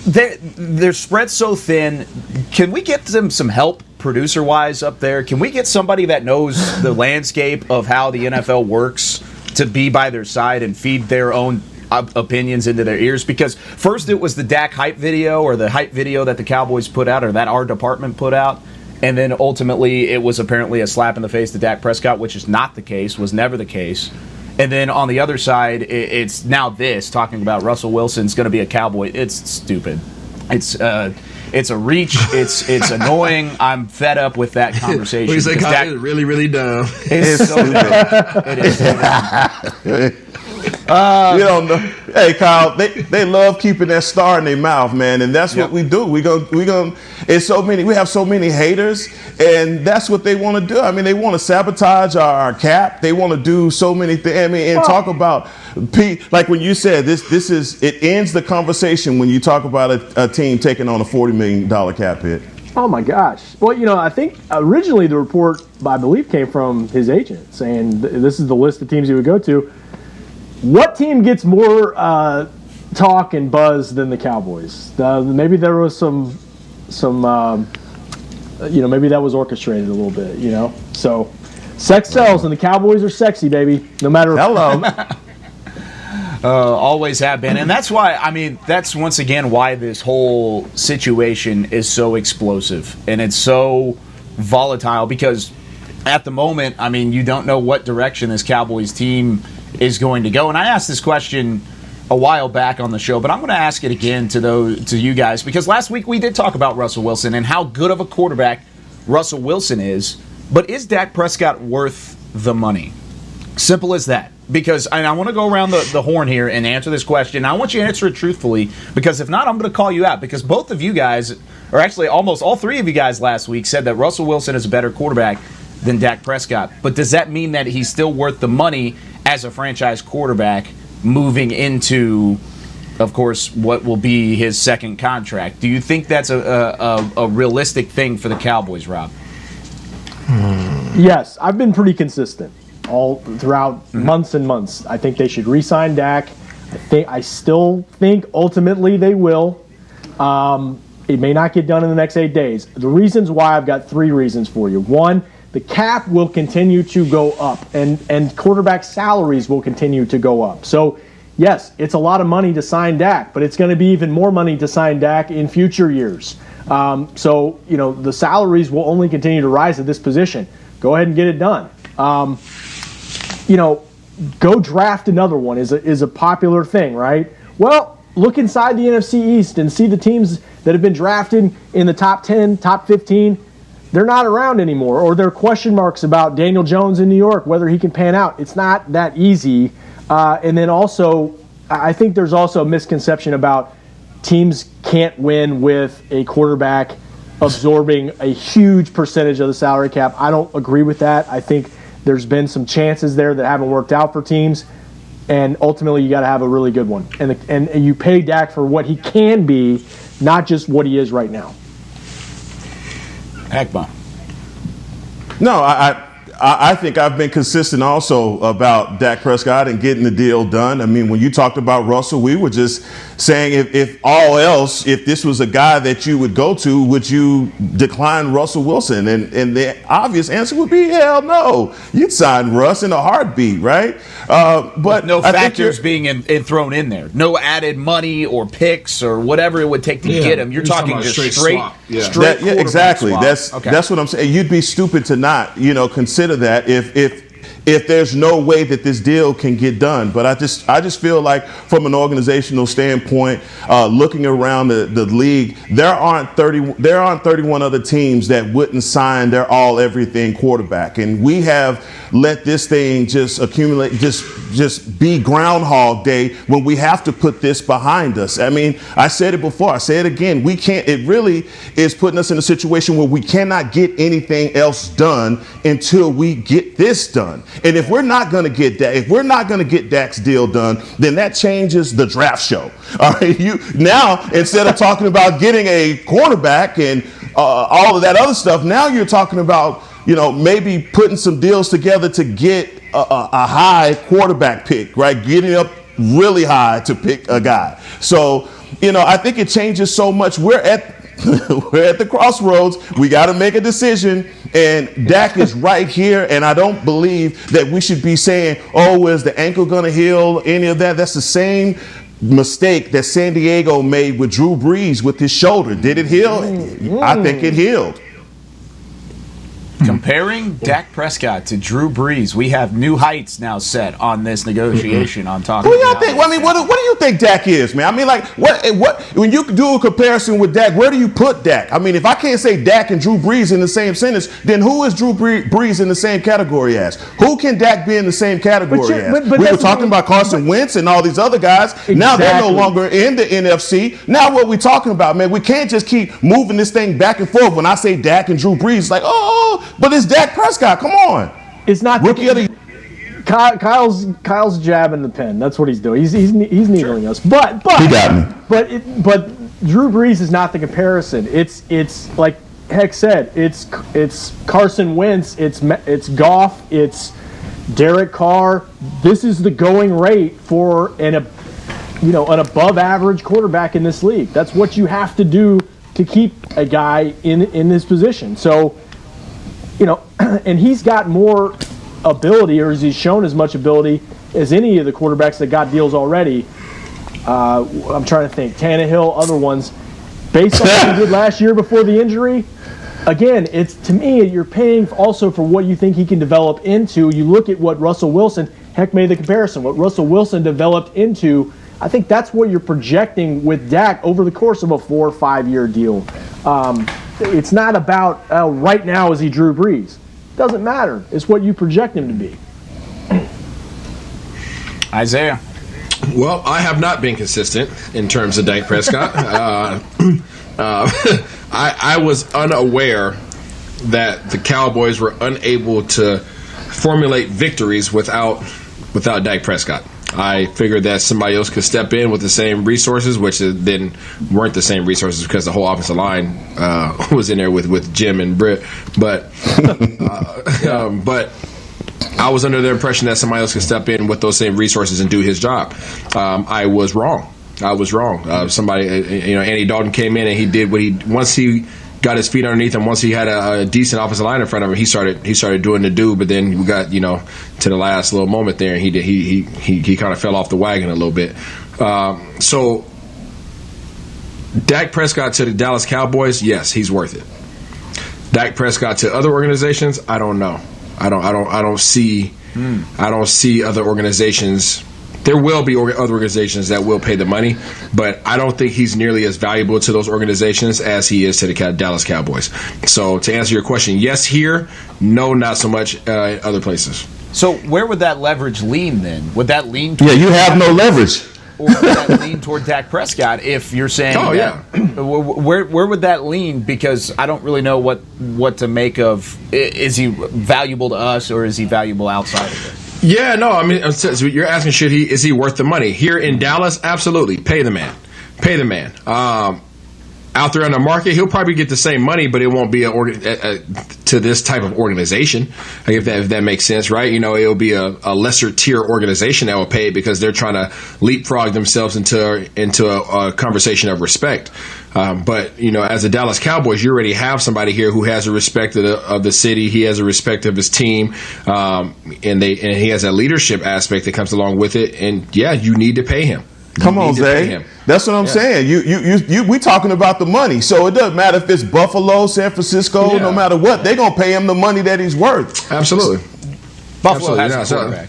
They're spread so thin. Can we get them some help producer-wise up there? Can we get somebody that knows the landscape of how the NFL works to be by their side and feed their own opinions into their ears? Because first it was the Dak hype video, or the hype video that the Cowboys put out, or that our department put out. And then ultimately it was apparently a slap in the face to Dak Prescott, which is not the case, was never the case. And then on the other side, it's now this, talking about Russell Wilson's going to be a Cowboy. It's stupid. It's a reach. It's annoying. I'm fed up with that conversation. What you say, Kyle? It's really, really dumb. It's so dumb. It is so dumb. You don't know. Hey, Kyle, they love keeping that star in their mouth, man, and that's what we do. We have so many haters, and that's what they want to do. I mean, they want to sabotage our cap. They want to do so many things. I mean, and talk about like when you said it ends the conversation when you talk about a team taking on a $40 million cap hit. Oh my gosh. Well, I think originally the report, I believe, came from his agent saying this is the list of teams he would go to. What team gets more talk and buzz than the Cowboys? Maybe there was some maybe that was orchestrated a little bit, So, sex sells, and the Cowboys are sexy, baby. No matter. Hello. Always have been. And that's why, that's once again why this whole situation is so explosive and it's so volatile, because at the moment, you don't know what direction this Cowboys team is going to go. And I asked this question a while back on the show, but I'm going to ask it again to you guys, because last week we did talk about Russell Wilson and how good of a quarterback Russell Wilson is. But is Dak Prescott worth the money? Simple as that. Because I want to go around the horn here and answer this question. I want you to answer it truthfully, because if not, I'm going to call you out. Because both of you guys, or actually almost all three of you guys last week, said that Russell Wilson is a better quarterback than Dak Prescott. But does that mean that he's still worth the money as a franchise quarterback moving into, of course, what will be his second contract? Do you think that's a realistic thing for the Cowboys, Rob? Yes, I've been pretty consistent all throughout months and months. I think they should re-sign Dak. I still think ultimately they will. It may not get done in the next 8 days. The reasons why, I've got 3 reasons for you. One, the cap will continue to go up, and quarterback salaries will continue to go up. So, yes, it's a lot of money to sign Dak, but it's going to be even more money to sign Dak in future years. So, the salaries will only continue to rise at this position. Go ahead and get it done. Go draft another one is a popular thing, right? Well, look inside the NFC East and see the teams that have been drafted in the top 10, top 15. They're not around anymore, or there are question marks about Daniel Jones in New York, whether he can pan out. It's not that easy. And then also, I think there's also a misconception about teams can't win with a quarterback absorbing a huge percentage of the salary cap. I don't agree with that. I think there's been some chances there that haven't worked out for teams, and ultimately you got to have a really good one. And you pay Dak for what he can be, not just what he is right now. Heckma. No, I think I've been consistent also about Dak Prescott and getting the deal done. I mean, when you talked about Russell, we were just saying if all else, if this was a guy that you would go to, would you decline Russell Wilson? And the obvious answer would be hell no. You'd sign Russ in a heartbeat, right? But with no factors being thrown in there. No added money or picks or whatever it would take to get him. You're talking just straight exactly. Swap. That's what I'm saying. You'd be stupid to not, consider that if there's no way that this deal can get done. But I just feel like from an organizational standpoint, looking around the league, there aren't 31 other teams that wouldn't sign their all-everything quarterback, and we have let this thing just accumulate, just be Groundhog Day when we have to put this behind us. I mean, I said it before, I say it again. We can't. It really is putting us in a situation where we cannot get anything else done until we get this done. And if we're not going to get that, if we're not going to get Dak's deal done, then that changes the draft show. All right, now instead of talking about getting a quarterback and all of that other stuff, now you're talking about maybe putting some deals together to get a high quarterback pick, right? Getting up really high to pick a guy. So I think it changes so much. We're at the crossroads. We got to make a decision, and Dak is right here, and I don't believe that we should be saying, oh, is the ankle going to heal, any of that. That's the same mistake that San Diego made with Drew Brees with his shoulder. Did it heal? I think it healed. Comparing Dak Prescott to Drew Brees, we have new heights now set on this negotiation on Talkin. What do you think? I mean, what do you think Dak is, man? I mean, like, what? When you do a comparison with Dak, where do you put Dak? I mean, if I can't say Dak and Drew Brees in the same sentence, then who is Drew Brees in the same category as? Who can Dak be in the same category as? We were talking about Carson Wentz and all these other guys. Exactly. Now they're no longer in the NFC. Now what we talking about, man? We can't just keep moving this thing back and forth. When I say Dak and Drew Brees, it's like, but it's Dak Prescott. Come on. It's not rookie of the Kyle's jabbing the pen. That's what he's doing. He's needling us. But he got me. But Drew Brees is not the comparison. It's like Heck said. It's Carson Wentz. It's Goff. It's Derek Carr. This is the going rate for an above average quarterback in this league. That's what you have to do to keep a guy in this position. So. And he's got more ability, or he's shown as much ability as any of the quarterbacks that got deals already. I'm trying to think. Tannehill, other ones. Based on what he did last year before the injury, again, to me, you're paying also for what you think he can develop into. You look at what Russell Wilson, Heck made the comparison, what Russell Wilson developed into. I think that's what you're projecting with Dak over the course of a 4 or 5 year deal. It's not about right now is he Drew Brees. Doesn't matter. It's what you project him to be. Isaiah. Well, I have not been consistent in terms of Dak Prescott. I was unaware that the Cowboys were unable to formulate victories without Dak Prescott. I figured that somebody else could step in with the same resources, which then weren't the same resources because the whole offensive line was in there with Jim and Britt. But I was under the impression that somebody else could step in with those same resources and do his job. I was wrong. Andy Dalton came in and he did once he got his feet underneath him, once he had a decent offensive line in front of him, he started doing the do. But then we got to the last little moment there, and he kind of fell off the wagon a little bit. So Dak Prescott to the Dallas Cowboys, yes, he's worth it. Dak Prescott to other organizations, I don't know. I don't see other organizations There will be other organizations that will pay the money, but I don't think he's nearly as valuable to those organizations as he is to the Dallas Cowboys. So to answer your question, yes here, no, not so much other places. So where would that leverage lean then? Would that lean toward you have no leverage. Or would that lean toward Dak Prescott if you're saying where would that lean? Because I don't really know what to make of. Is he valuable to us or is he valuable outside of it? Yeah, no, I mean, so you're asking, is he worth the money? Here in Dallas, absolutely. Pay the man. Pay the man. Out there on the market, he'll probably get the same money, but it won't be to this type of organization, if that makes sense, right? It'll be a lesser tier organization that will pay because they're trying to leapfrog themselves into a conversation of respect. But as a Dallas Cowboys, you already have somebody here who has a respect of the city. He has a respect of his team, and he has a leadership aspect that comes along with it. And yeah, you need to pay him. Come on, Zay. That's what I'm saying. We talking about the money. So it doesn't matter if it's Buffalo, San Francisco, no matter what, they're gonna pay him the money that he's worth. Absolutely. Buffalo has a quarterback.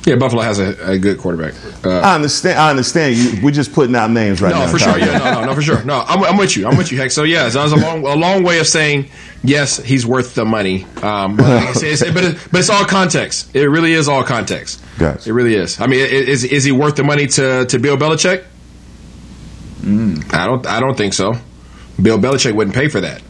Yeah, Buffalo has a good quarterback. I understand. We're just putting out names right now. No, for sure. Yeah, no, for sure. No, I'm with you. Heck. So yeah, that was a long way of saying yes, he's worth the money. But it's all context. It really is all context. Gotcha. It really is. I mean, is he worth the money to Bill Belichick? I don't think so. Bill Belichick wouldn't pay for that.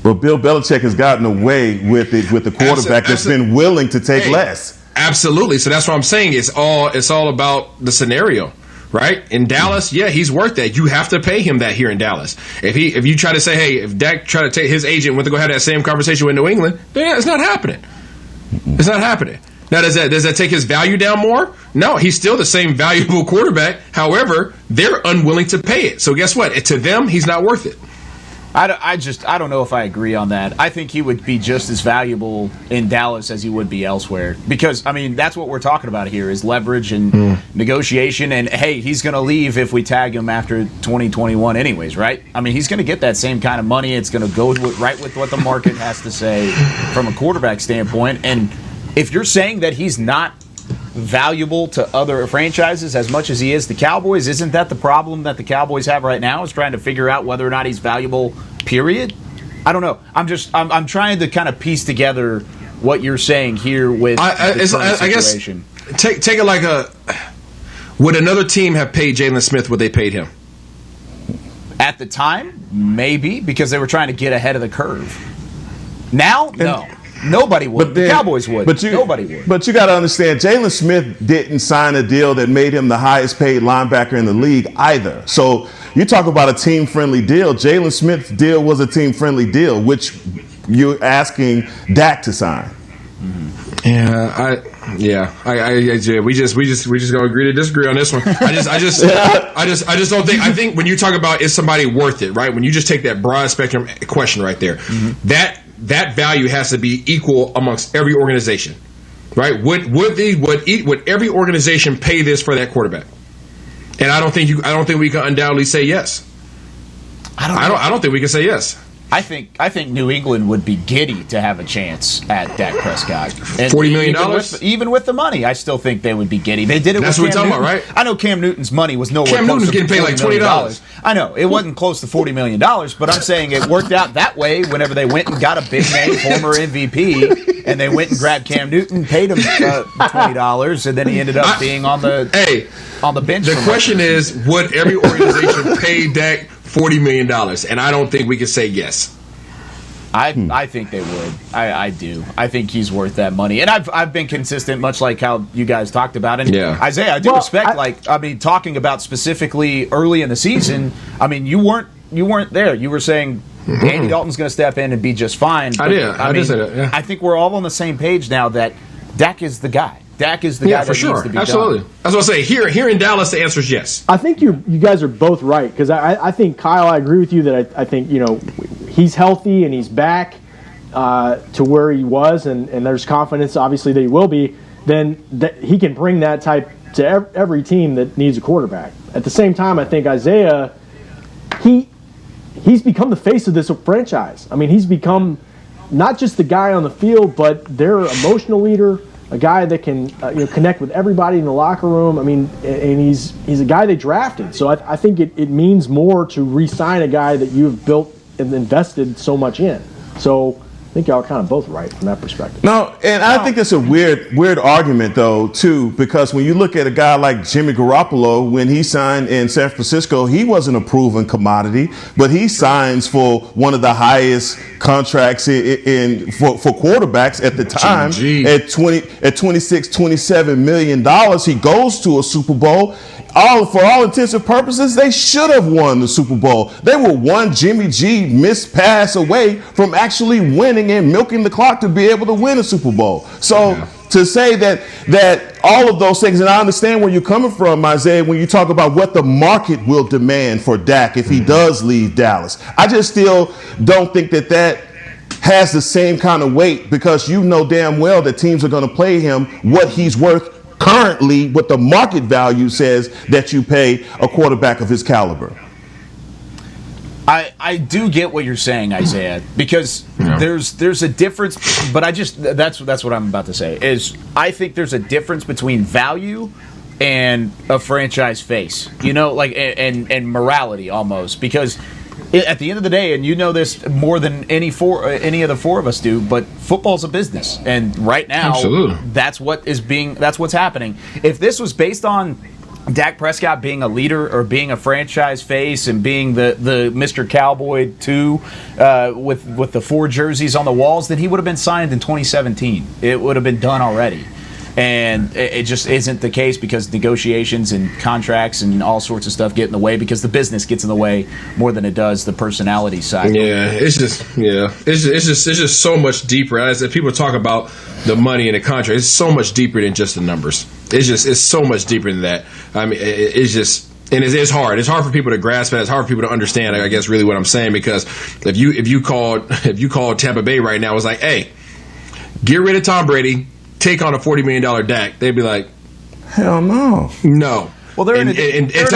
But Bill Belichick has gotten away with it with the quarterback that's been willing to take less. Absolutely. So that's what I'm saying. It's all about the scenario, right? In Dallas, yeah, he's worth that. You have to pay him that here in Dallas. If you try to say, hey, if Dak tried to take his agent went to go have that same conversation with New England, then it's not happening. It's not happening. Now, does that take his value down more? No, he's still the same valuable quarterback. However, they're unwilling to pay it. So guess what? To them, he's not worth it. I don't know if I agree on that. I think he would be just as valuable in Dallas as he would be elsewhere. Because, I mean, that's what we're talking about here is leverage and negotiation. And, hey, he's going to leave if we tag him after 2021 anyways, right? I mean, he's going to get that same kind of money. It's going to go right with what the market has to say from a quarterback standpoint. And if you're saying that he's not valuable to other franchises as much as he is the Cowboys, isn't that the problem that the Cowboys have right now is trying to figure out whether or not he's valuable, period? I don't know. I'm trying to kind of piece together what you're saying here with the current situation. I guess take it like would another team have paid Jalen Smith what they paid him? At the time, maybe, because they were trying to get ahead of the curve. Now, no. Nobody would. The Cowboys would. Nobody would. But you got to understand, Jalen Smith didn't sign a deal that made him the highest paid linebacker in the league either. So you talk about a team-friendly deal. Jalen Smith's deal was a team-friendly deal, which you're asking Dak to sign. We just gonna agree to disagree on this one. I just don't think. I think when you talk about is somebody worth it, right? When you just take that broad spectrum question right there, that value has to be equal amongst every organization, right? Would every organization pay this for that quarterback? And I don't think we can undoubtedly say yes. I don't think we can say yes. I think New England would be giddy to have a chance at Dak Prescott. And $40 million? Even with the money, I still think they would be giddy. They did it That's with what Cam we're talking Newton. about, right? I know Cam Newton's money was nowhere Cam close Newton's to getting paid like $20. I know. It wasn't close to $40 million, but I'm saying it worked out that way whenever they went and got a big name, former MVP, and they went and grabbed Cam Newton, paid him $20, and then he ended up being on the bench. The question is, would every organization pay Dak $40 million? And I don't think we can say yes. I think they would. I do. I think he's worth that money. And I've been consistent, much like how you guys talked about it. Yeah. Isaiah, I do respect, talking about specifically early in the season, I mean, you weren't there. You were saying Andy Dalton's going to step in and be just fine. I did say that, yeah. I think we're all on the same page now that Dak is the guy. Dak is the guy that needs to be Absolutely. done. That's what I say. Here in Dallas, the answer is yes. I think you guys are both right because I think, Kyle, I agree with you that I think, he's healthy and he's back to where he was and there's confidence, obviously, that he will be, then that he can bring that type to every team that needs a quarterback. At the same time, I think Isaiah, he's become the face of this franchise. I mean, he's become not just the guy on the field, but their emotional leader. a guy that can connect with everybody in the locker room. I mean, and he's a guy they drafted. So I think it means more to re-sign a guy that you've built and invested so much in. So I think y'all are kind of both right from that perspective. No, and I think it's a weird argument, though, too, because when you look at a guy like Jimmy Garoppolo, when he signed in San Francisco, he wasn't a proven commodity, but he signs for one of the highest contracts for quarterbacks at the time at $26-27 million. He goes to a Super Bowl. For all intents and purposes, they should have won the Super Bowl. They were one Jimmy G missed pass away from actually winning and milking the clock to be able to win a Super Bowl. So to say that all of those things, and I understand where you're coming from, Isaiah, when you talk about what the market will demand for Dak if he does leave Dallas. I just still don't think that has the same kind of weight, because you know damn well that teams are going to play him what he's worth currently, what the market value says that you pay a quarterback of his caliber. I do get what you're saying, Isaiah, because there's a difference, but that's what I'm about to say is I think there's a difference between value and a franchise face, and morality almost, because at the end of the day, and you know this more than any of the four of us do, but football's a business, and right now, that's what's happening. If this was based on Dak Prescott being a leader or being a franchise face and being the Mr. Cowboy too, with the 4 jerseys on the walls, then he would have been signed in 2017. It would have been done already. And it just isn't the case, because negotiations and contracts and all sorts of stuff get in the way, because the business gets in the way more than it does the personality side. It's just so much deeper. As people talk about the money and the contract, it's so much deeper than just the numbers. It's so much deeper than that. I mean, it's hard. It's hard for people to grasp it. It's hard for people to understand, I guess, really what I'm saying, because if you called Tampa Bay right now, it's like, hey, get rid of Tom Brady, take on a $40 million Dak, they'd be like, hell no. Well, they're in a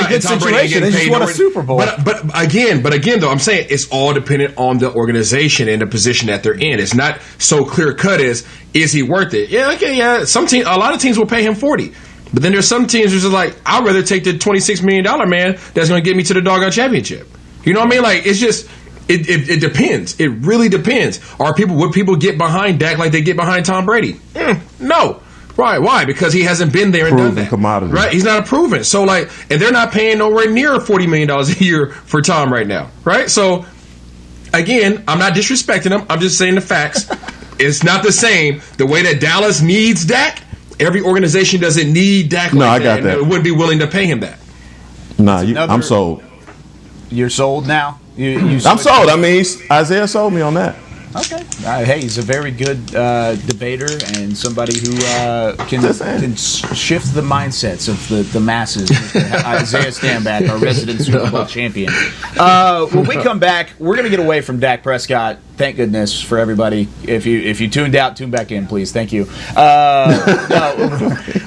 good situation. They just won a Super Bowl. But again, though, I'm saying it's all dependent on the organization and the position that they're in. It's not so clear cut as, is he worth it? Yeah, okay, yeah. A lot of teams will pay him 40. But then there's some teams who's just like, I'd rather take the $26 million man that's going to get me to the doggone championship. You know what I mean? Like, it's just, it depends. It really depends. Would people get behind Dak like they get behind Tom Brady? No. Right? Why? Because he hasn't been there and proven done that. Commodity. Right? He's not a proven. So and they're not paying nowhere near $40 million a year for Tom right now. Right? So again, I'm not disrespecting him. I'm just saying the facts. It's not the same. The way that Dallas needs Dak, every organization doesn't need Dak. No, I got that. It wouldn't be willing to pay him that. I'm sold. You're sold now? I'm sold. I mean, Isaiah sold me on that. Okay. Hey, he's a very good debater and somebody who can shift the mindsets of the masses. Isaiah Stanback, our resident Super Bowl champion. When we come back, we're going to get away from Dak Prescott. Thank goodness for everybody. If you tuned out, tune back in, please. Thank you.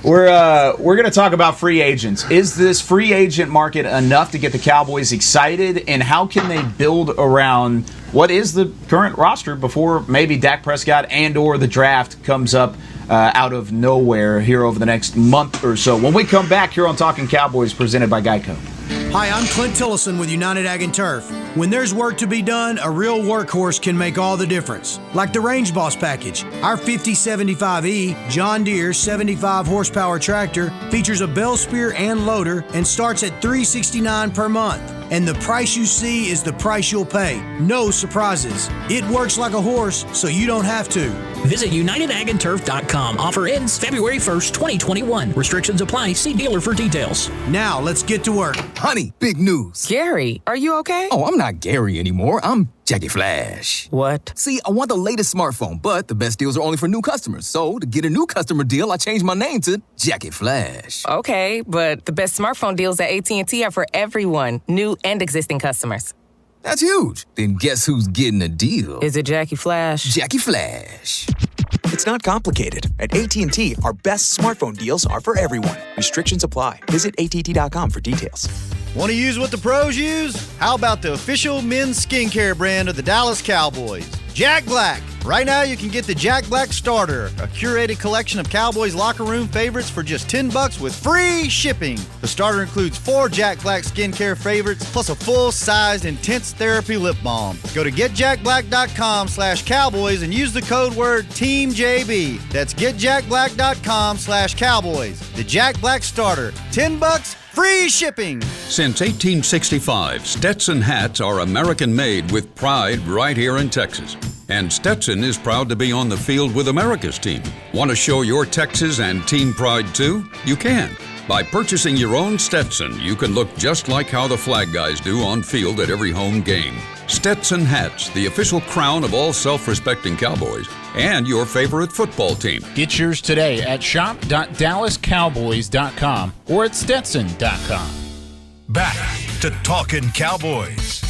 We're going to talk about free agents. Is this free agent market enough to get the Cowboys excited? And how can they build around what is the current roster before maybe Dak Prescott and or the draft comes up out of nowhere here over the next month or so? When we come back here on Talkin Cowboys, presented by Geico. Hi, I'm Clint Tillison with United Ag and Turf. When there's work to be done, a real workhorse can make all the difference. Like the Range Boss package. Our 5075E John Deere 75 horsepower tractor features a bell spear and loader and starts at $369 per month. And the price you see is the price you'll pay. No surprises. It works like a horse, so you don't have to. Visit UnitedAgAndTurf.com. Offer ends February 1st, 2021. Restrictions apply. See dealer for details. Now, let's get to work. Honey, big news. Gary, are you okay? Oh, I'm not Gary anymore. I'm Jackie Flash. What? See, I want the latest smartphone, but the best deals are only for new customers. So, to get a new customer deal, I changed my name to Jackie Flash. Okay, but the best smartphone deals at AT&T are for everyone, new and existing customers. That's huge. Then guess who's getting a deal? Is it Jackie Flash? Jackie Flash. It's not complicated. At AT&T, our best smartphone deals are for everyone. Restrictions apply. Visit att.com for details. Want to use what the pros use? How about the official men's skincare brand of the Dallas Cowboys? Jack Black. Right now, you can get the Jack Black Starter, a curated collection of Cowboys locker room favorites for just $10 with free shipping. The starter includes 4 Jack Black skincare favorites, plus a full-sized intense therapy lip balm. Go to getjackblack.com/Cowboys and use the code word TEAMJB. That's getjackblack.com/Cowboys. The Jack Black Starter, $10, free shipping. Since 1865, Stetson hats are American-made with pride right here in Texas. And Stetson is proud to be on the field with America's team. Want to show your Texas and team pride too? You can. By purchasing your own Stetson, you can look just like how the flag guys do on field at every home game. Stetson hats, the official crown of all self-respecting Cowboys, and your favorite football team. Get yours today at shop.dallascowboys.com or at stetson.com. Back to Talkin' Cowboys.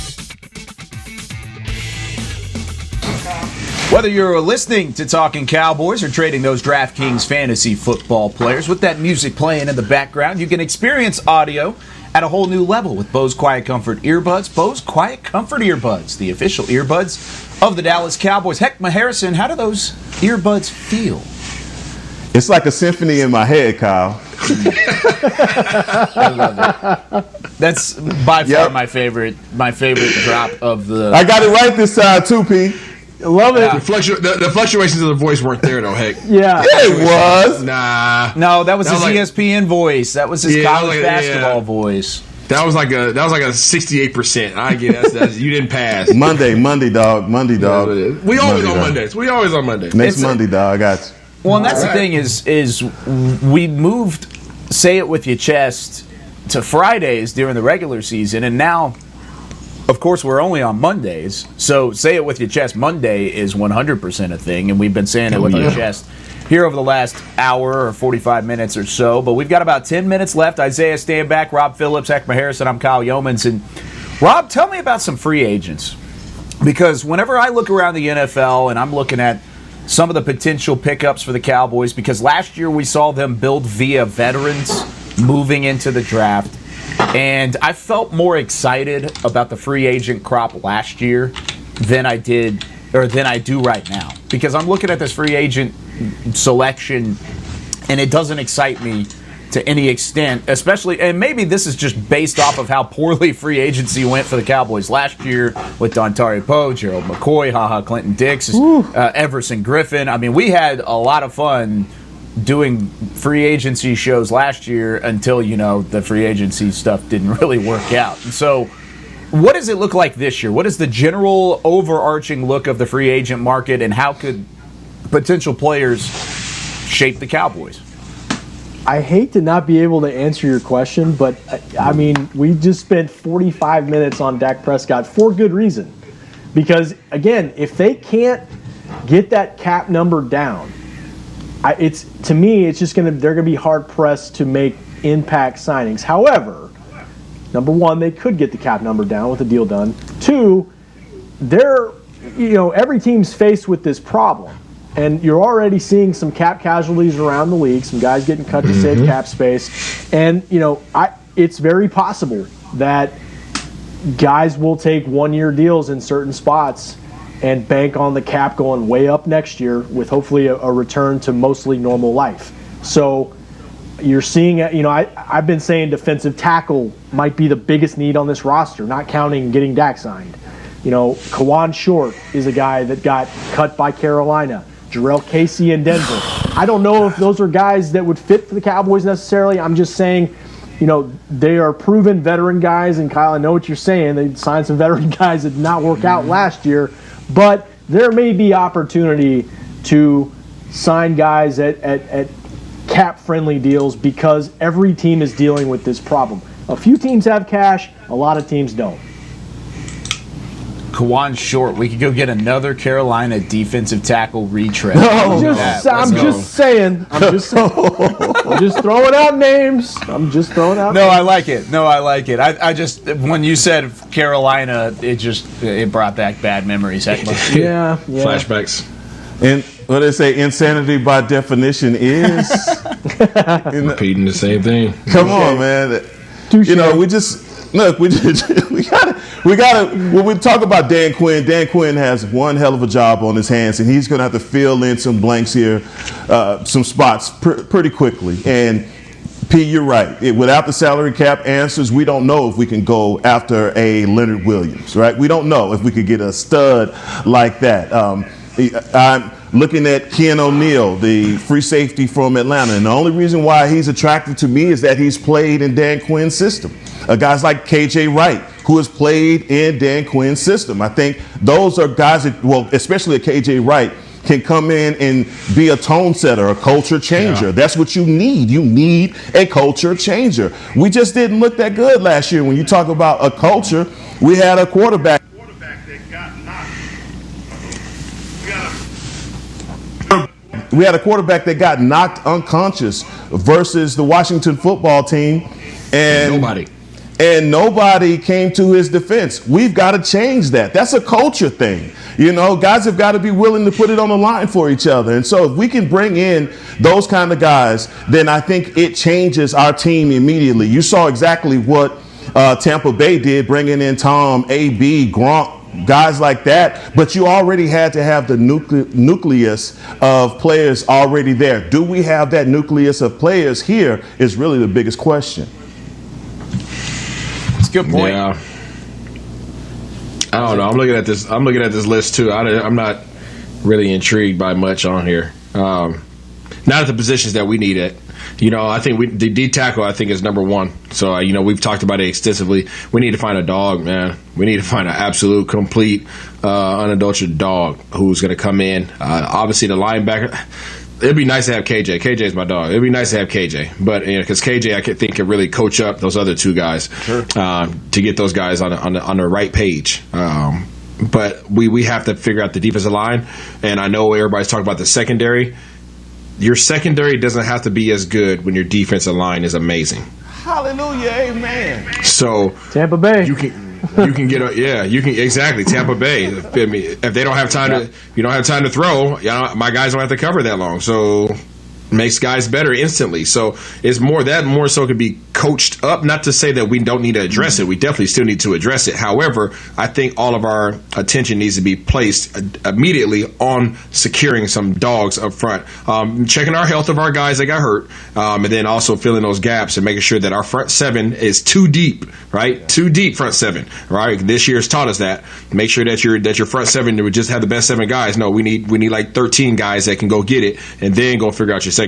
Whether you're listening to Talkin' Cowboys or trading those DraftKings fantasy football players, with that music playing in the background, you can experience audio at a whole new level with Bose Quiet Comfort earbuds. Bose Quiet Comfort earbuds, the official earbuds of the Dallas Cowboys. Heckma Harrison, how do those earbuds feel? It's like a symphony in my head, Kyle. I love it. That's by far my favorite drop of the. I got it right this time too, P. I love it. The fluctuations of the voice weren't there, though, Heck. Yeah. It was. Nah. No, that was his ESPN voice. That was his college basketball voice. That was like a 68%. I get that. You didn't pass. Monday, dog. We always on Mondays. Next Monday, dog. I got you. Well, and that's the thing is we moved Say It With Your Chest to Fridays during the regular season, and now, of course, we're only on Mondays. So Say It With Your Chest Monday is 100% a thing, and we've been saying it with our chest here over the last hour or 45 minutes or so. But we've got about 10 minutes left. Isaiah Stanback, Rob Phillips, Heckma Harrison. I'm Kyle Yeomans. And Rob, tell me about some free agents. Because whenever I look around the NFL and I'm looking at some of the potential pickups for the Cowboys, because last year we saw them build via veterans moving into the draft, and I felt more excited about the free agent crop last year than I do right now, because I'm looking at this free agent selection and it doesn't excite me to any extent, especially, and maybe this is just based off of how poorly free agency went for the Cowboys last year with Dontari Poe, Gerald McCoy, Clinton Dix, Everson Griffin. I mean, we had a lot of fun doing free agency shows last year until, the free agency stuff didn't really work out. And so what does it look like this year? What is the general overarching look of the free agent market, and how could potential players shape the Cowboys? I hate to not be able to answer your question, but I mean, we just spent 45 minutes on Dak Prescott for good reason. Because, again, if they can't get that cap number down, to me, it's just they're going to be hard pressed to make impact signings. However, number one, they could get the cap number down with a deal done. Two, every team's faced with this problem. And you're already seeing some cap casualties around the league, some guys getting cut to save cap space. And, it's very possible that guys will take one-year deals in certain spots and bank on the cap going way up next year with hopefully a return to mostly normal life. So you're seeing, I've been saying defensive tackle might be the biggest need on this roster, not counting getting Dak signed. Kawan Short is a guy that got cut by Carolina. Jarrell Casey in Denver. I don't know if those are guys that would fit for the Cowboys necessarily. I'm just saying, they are proven veteran guys, and Kyle, I know what you're saying. They signed some veteran guys that did not work out last year, but there may be opportunity to sign guys at cap-friendly deals because every team is dealing with this problem. A few teams have cash, a lot of teams don't. Kawan Short, we could go get another Carolina defensive tackle retread. I'm just saying. I'm just throwing out names. No, I like it. I just, when you said Carolina, it brought back bad memories. Yeah. Flashbacks. And what they say, insanity by definition is repeating the same thing. Come on, man. We just When we talk about Dan Quinn has one hell of a job on his hands, and he's going to have to fill in some blanks here, some spots pretty quickly. And P, you're right. Without the salary cap answers, we don't know if we can go after a Leonard Williams, right? We don't know if we could get a stud like that. I'm looking at Ken O'Neal, the free safety from Atlanta, and the only reason why he's attractive to me is that he's played in Dan Quinn's system. Guys like KJ Wright, who has played in Dan Quinn's system. I think those are guys that, well, especially a KJ Wright, can come in and be a tone setter, a culture changer. Yeah. That's what you need. You need a culture changer. We just didn't look that good last year. When you talk about a culture, we had a quarterback that got knocked. We had a quarterback that got knocked unconscious versus the Washington football team, and nobody came to his defense. We've got to change that. That's a culture thing. You know, guys have got to be willing to put it on the line for each other. And so if we can bring in those kind of guys, then I think it changes our team immediately. You saw exactly what Tampa Bay did, bringing in Tom, AB, Gronk, guys like that. But you already had to have the nucleus of players already there. Do we have that nucleus of players here is really the biggest question. That's a good point. Yeah. I don't know. I'm looking at this list too. I'm not really intrigued by much on here. Not at the positions that we need it. You know, I think the D tackle I think is number one. So you know, we've talked about it extensively. We need to find a dog, man. We need to find an absolute, complete, unadulterated dog who's going to come in. Obviously, the linebacker. It'd be nice to have KJ. KJ's my dog. It'd be nice to have KJ, but because KJ, I think can really coach up those other two guys to get those guys on the right page. But we have to figure out the defensive line, and I know everybody's talking about the secondary. Your secondary doesn't have to be as good when your defensive line is amazing. Hallelujah, amen. So Tampa Bay, you can get exactly Tampa Bay. If they don't have time you don't have time to throw. You know, my guys don't have to cover that long, so makes guys better instantly. So it's more so could be coached up. Not to say that we don't need to address it. We definitely still need to address it. However, I think all of our attention needs to be placed immediately on securing some dogs up front, checking our health of our guys that got hurt, and then also filling those gaps and making sure that our front seven is too deep, right? Too deep front seven, right? This year's taught us that. Make sure that your front seven would just have the best 7 guys. No, we need like 13 guys that can go get it and then go figure out your secondary.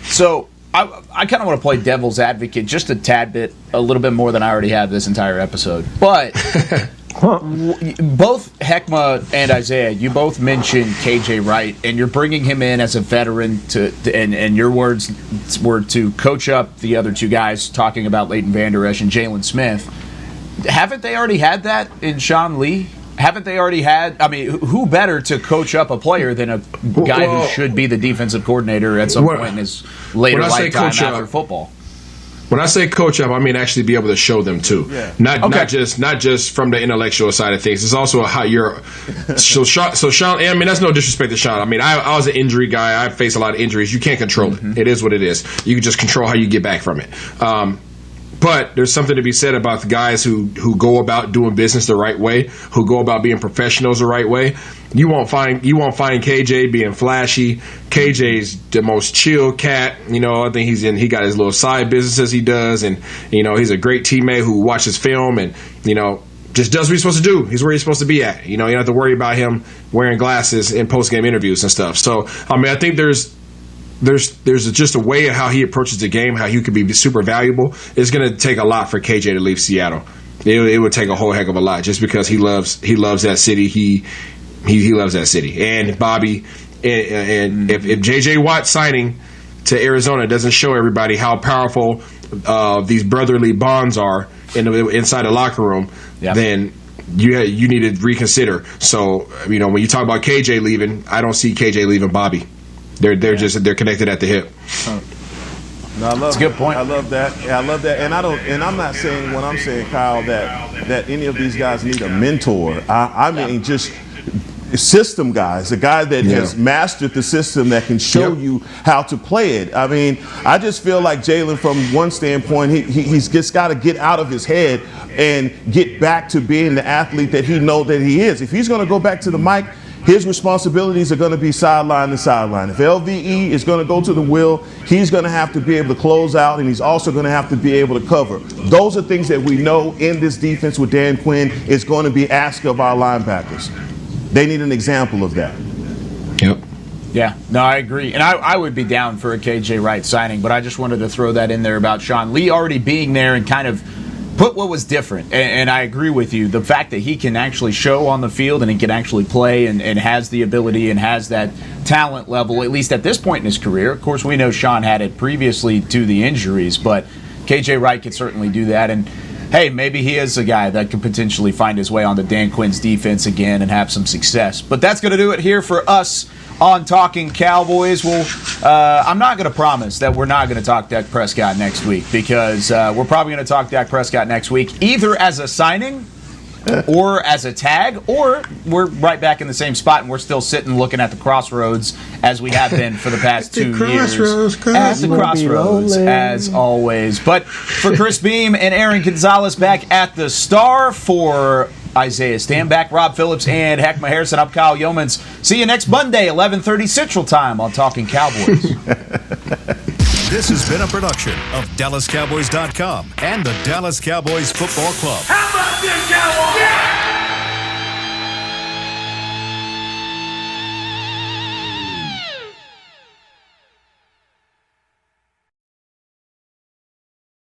So I kind of want to play devil's advocate just a tad bit, a little bit more than I already have this entire episode. But both Heckma and Isaiah, you both mentioned KJ Wright, and you're bringing him in as a veteran and your words were to coach up the other two guys, talking about Leighton Vander Esch and Jalen Smith. Haven't they already had that in Sean Lee? Haven't they already had? I mean, who better to coach up a player than a guy who should be the defensive coordinator at some point in his later lifetime after football? When I say coach up, I mean actually be able to show them too. Yeah. Not just from the intellectual side of things. It's also how you're. So Sean. I mean, that's no disrespect to Sean. I mean, I was an injury guy. I face a lot of injuries. You can't control it. It is what it is. You can just control how you get back from it. But there's something to be said about the guys who go about doing business the right way, who go about being professionals the right way. You won't find KJ being flashy. KJ's the most chill cat. You know, I think he got his little side businesses he does, and you know, he's a great teammate who watches film and, you know, just does what he's supposed to do. He's where he's supposed to be at. You know, you don't have to worry about him wearing glasses in post-game interviews and stuff. So, I mean, I think there's just a way of how he approaches the game, how he could be super valuable. It's going to take a lot for KJ to leave Seattle. It would take a whole heck of a lot, just because he loves that city. He loves that city. And Bobby, and if JJ Watt signing to Arizona doesn't show everybody how powerful these brotherly bonds are inside the locker room, then you need to reconsider. So, you know, when you talk about KJ leaving, I don't see KJ leaving Bobby. They're connected at the hip. No, that's a good point. I love that. Yeah, I love that. And I'm not saying when I'm saying, Kyle, that any of these guys need a mentor. I mean, just system guys, a guy that has mastered the system that can show you how to play it. I mean, I just feel like Jalen, from one standpoint, he's just got to get out of his head and get back to being the athlete that he knows that he is. If he's going to go back to the mic, his responsibilities are going to be sideline to sideline. If LVE is going to go to the wheel, he's going to have to be able to close out, and he's also going to have to be able to cover. Those are things that we know in this defense with Dan Quinn is going to be asked of our linebackers. They need an example of that. Yep. Yeah, no, I agree. And I would be down for a KJ Wright signing, but I just wanted to throw that in there about Sean Lee already being there and kind of put what was different. And I agree with you. The fact that he can actually show on the field and he can actually play and has the ability and has that talent level, at least at this point in his career. Of course, we know Sean had it previously to the injuries, but KJ Wright could certainly do that. And hey, maybe he is a guy that could potentially find his way onto Dan Quinn's defense again and have some success. But that's going to do it here for us on Talking Cowboys. Well, I'm not going to promise that we're not going to talk Dak Prescott next week, because we're probably going to talk Dak Prescott next week, either as a signing or as a tag, or we're right back in the same spot and we're still sitting looking at the crossroads as we have been for the past 2 years. At the crossroads, as always. But for Chris Beam and Aaron Gonzalez back at the Star, for Isaiah Stanback, Rob Phillips, and Heckma Harrison, I'm Kyle Yeomans. See you next Monday, 11:30 Central Time on Talking Cowboys. This has been a production of DallasCowboys.com and the Dallas Cowboys Football Club. How about this, Cowboys? Yeah!